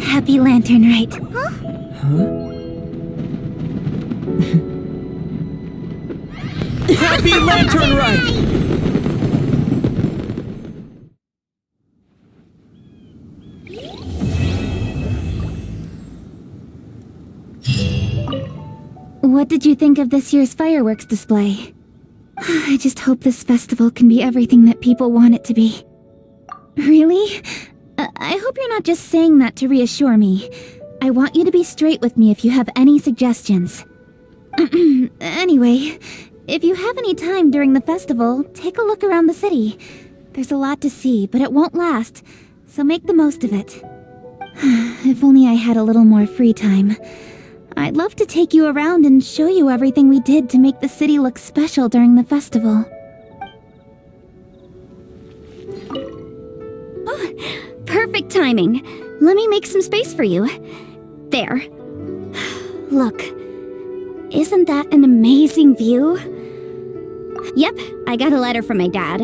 Happy Lantern Rite. Happy Lantern Rite! What did you think of this year's fireworks display? I just hope this festival can be everything that people want it to be. Really? I hope you're not just saying that to reassure me. I want you to be straight with me if you have any suggestions. Anyway, if you have any time during the festival, take a look around the city. There's a lot to see, but it won't last, so make the most of it. If only I had a little more free time. I'd love to take you around and show you everything we did to make the city look special during the festival. Oh, perfect timing. Let me make some space for you. There. Look. Isn't that an amazing view? Yep, I got a letter from my dad.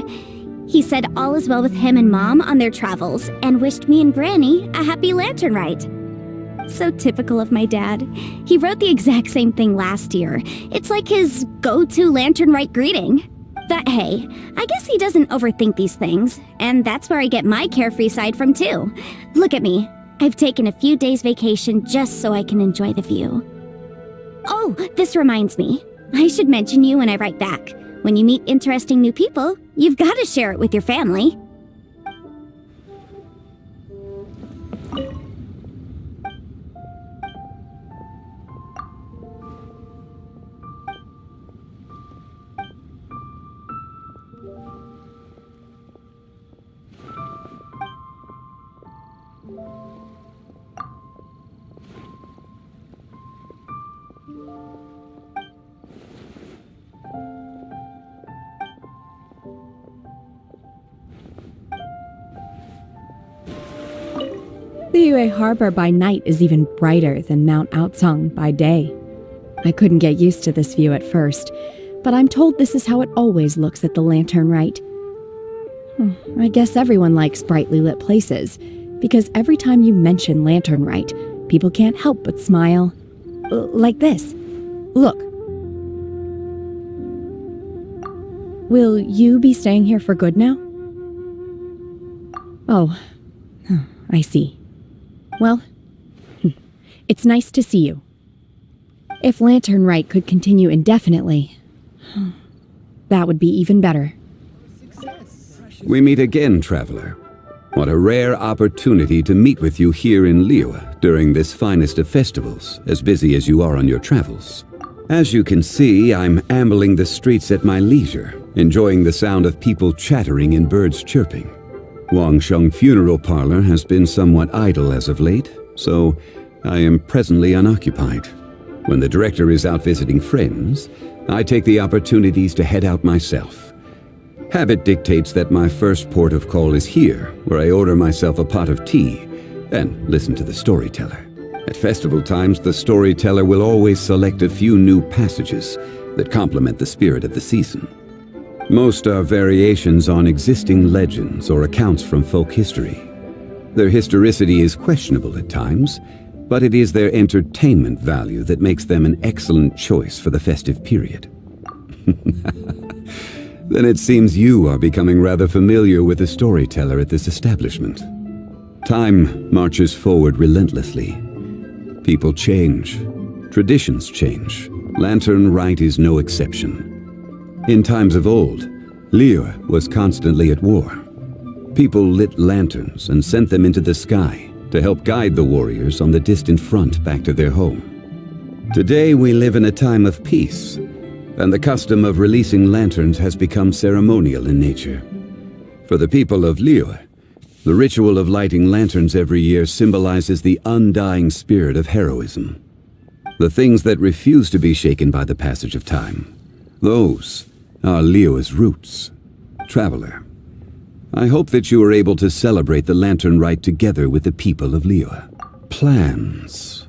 He said all is well with him and Mom on their travels and wished me and Granny a happy lantern ride. So typical of my dad. He wrote the exact same thing last year. It's like his go-to lantern rite greeting. But hey, I guess he doesn't overthink these things, and that's where I get my carefree side from too. Look at me. I've taken a few days vacation just so I can enjoy the view. Oh, this reminds me. I should mention you when I write back. When you meet interesting new people, you've got to share it with your family. Liyue Harbor by night is even brighter than Mount Outsung by day. I couldn't get used to this view at first, but I'm told this is how it always looks at the Lantern Rite. I guess everyone likes brightly lit places, because every time you mention Lantern Rite, people can't help but smile. Like this. Look. Will you be staying here for good now? Oh, I see. Well, it's nice to see you. If Lantern Rite could continue indefinitely, that would be even better. We meet again, traveler. What a rare opportunity to meet with you here in Liyue during this finest of festivals, as busy as you are on your travels. As you can see, I'm ambling the streets at my leisure, enjoying the sound of people chattering and birds chirping. Wangsheng Funeral Parlor has been somewhat idle as of late, so I am presently unoccupied. When the director is out visiting friends, I take the opportunities to head out myself. Habit dictates that my first port of call is here, where I order myself a pot of tea and listen to the storyteller. At festival times, the storyteller will always select a few new passages that complement the spirit of the season. Most are variations on existing legends or accounts from folk history. Their historicity is questionable at times, but it is their entertainment value that makes them an excellent choice for the festive period. Then it seems you are becoming rather familiar with the storyteller at this establishment. Time marches forward relentlessly. People change. Traditions change. Lantern Rite is no exception. In times of old, Liyue was constantly at war. People lit lanterns and sent them into the sky to help guide the warriors on the distant front back to their home. Today we live in a time of peace, and the custom of releasing lanterns has become ceremonial in nature. For the people of Liyue, the ritual of lighting lanterns every year symbolizes the undying spirit of heroism. The things that refuse to be shaken by the passage of time, those are Liyue's roots. Traveler, I hope that you are able to celebrate the Lantern Rite together with the people of Liyue. Plans.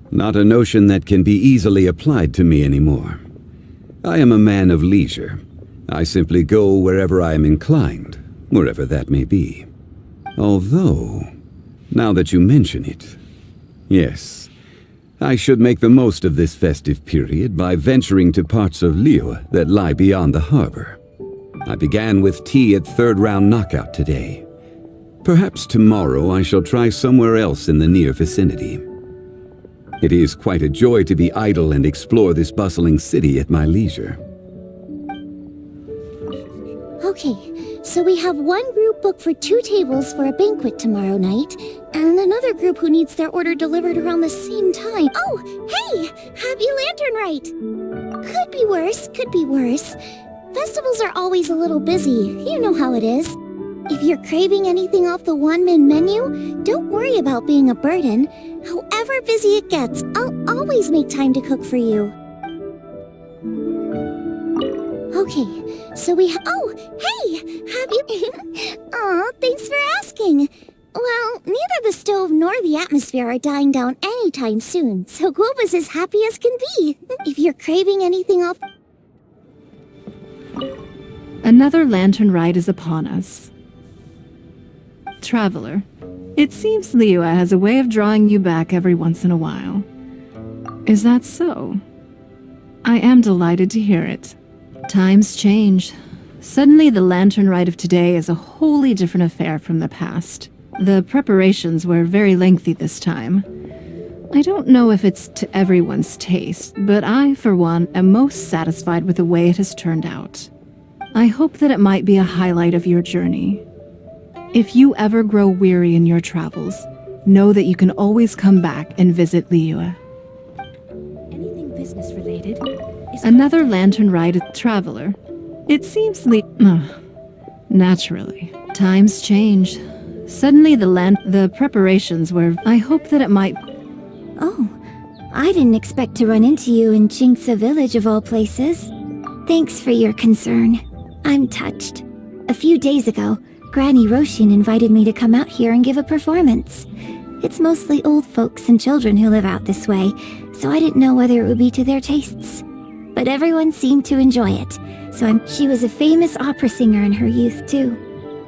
Not a notion that can be easily applied to me anymore. I am a man of leisure. I simply go wherever I am inclined, wherever that may be. Although, now that you mention it, yes, I should make the most of this festive period by venturing to parts of Liyue that lie beyond the harbor. I began with tea at third round knockout today. Perhaps tomorrow I shall try somewhere else in the near vicinity. It is quite a joy to be idle and explore this bustling city at my leisure. Okay, so we have one group booked for 2 tables for a banquet tomorrow night, and another group who needs their order delivered around the same time. Oh, hey! Happy Lantern Rite! Could be worse, could be worse. Festivals are always a little busy, you know how it is. If you're craving anything off the one-man menu, don't worry about being a burden. However busy it gets, I'll always make time to cook for you. Okay, so oh, hey! Have you... Aw, thanks for asking. Well, neither the stove nor the atmosphere are dying down anytime soon, so Globe is as happy as can be. If you're craving anything off... Another lantern ride is upon us. Traveler, it seems Liyue has a way of drawing you back every once in a while. Is that so? I am delighted to hear it. Times change. Suddenly the lantern ride of today is a wholly different affair from the past. The preparations were very lengthy this time. I don't know if it's to everyone's taste, but I, for one, am most satisfied with the way it has turned out. I hope that it might be a highlight of your journey. If you ever grow weary in your travels, know that you can always come back and visit Liyue. Anything business related? Another lantern ride traveler. It seems naturally. Times change. Suddenly the preparations were... I hope that it might... Oh, I didn't expect to run into you in Jinxa Village of all places. Thanks for your concern. I'm touched. A few days ago, Granny Roshin invited me to come out here and give a performance. It's mostly old folks and children who live out this way, so I didn't know whether it would be to their tastes. But everyone seemed to enjoy it, so she was a famous opera singer in her youth, too.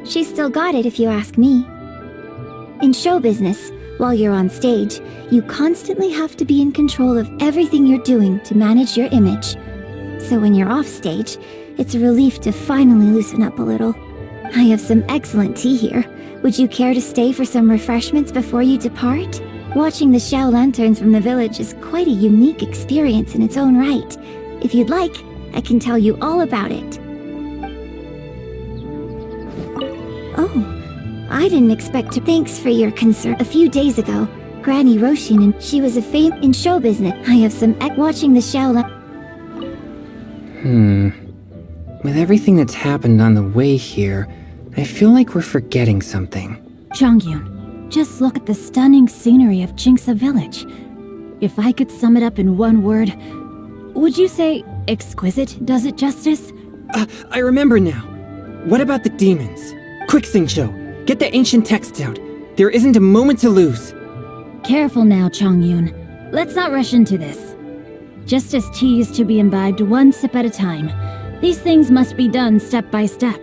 She still got it if you ask me. In show business, while you're on stage, you constantly have to be in control of everything you're doing to manage your image. So when you're off stage, it's a relief to finally loosen up a little. I have some excellent tea here. Would you care to stay for some refreshments before you depart? Watching the Xiao lanterns from the village is quite a unique experience in its own right. If you'd like, I can tell you all about it. Oh, I didn't expect to. Thanks for your concern. A few days ago, Granny Roshin and she was a fame in show business. I have some watching the Xiao With everything that's happened on the way here, I feel like we're forgetting something. Chongyun, just look at the stunning scenery of Jinxa Village. If I could sum it up in one word, would you say exquisite does it justice? I remember now. What about the demons? Quick, Xingqiu, get the ancient texts out. There isn't a moment to lose. Careful now, Chongyun. Let's not rush into this. Justice tea is to be imbibed one sip at a time. These things must be done step by step.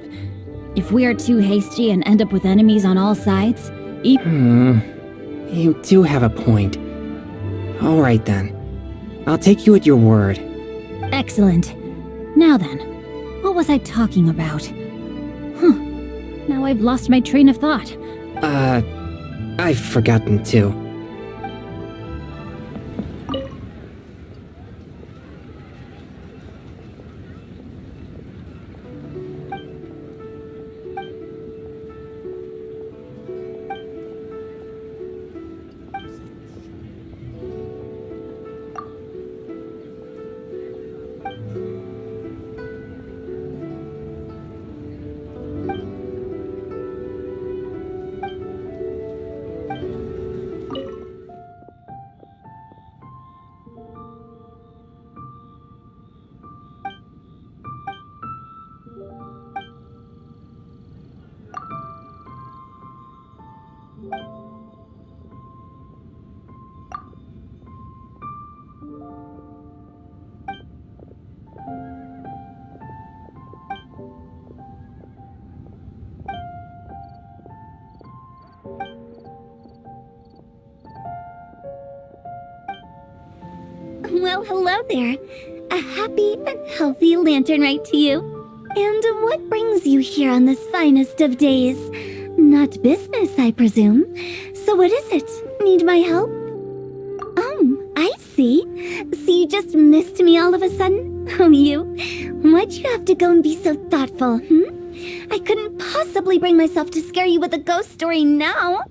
If we are too hasty and end up with enemies on all sides, You do have a point. All right then. I'll take you at your word. Excellent. Now then, what was I talking about? Now I've lost my train of thought. I've forgotten too. Well, hello there. A happy and healthy lantern ride to you. And what brings you here on this finest of days? Not business, I presume. So what is it? Need my help? Oh, I see. So you just missed me all of a sudden? Oh, you? Why'd you have to go and be so thoughtful, I couldn't possibly bring myself to scare you with a ghost story now.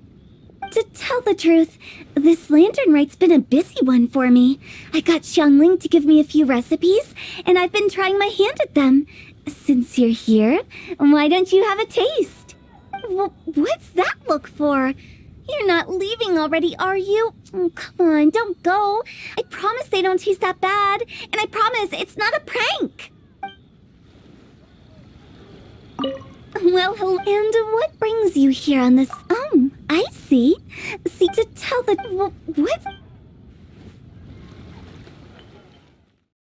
To tell the truth, this lantern ride's been a busy one for me. I got Xiangling to give me a few recipes, and I've been trying my hand at them. Since you're here, why don't you have a taste? What's that look for? You're not leaving already, are you? Oh, come on, don't go. I promise they don't taste that bad. And I promise it's not a prank. Well, hello. And what brings you here on this... I see. See, to tell the... What?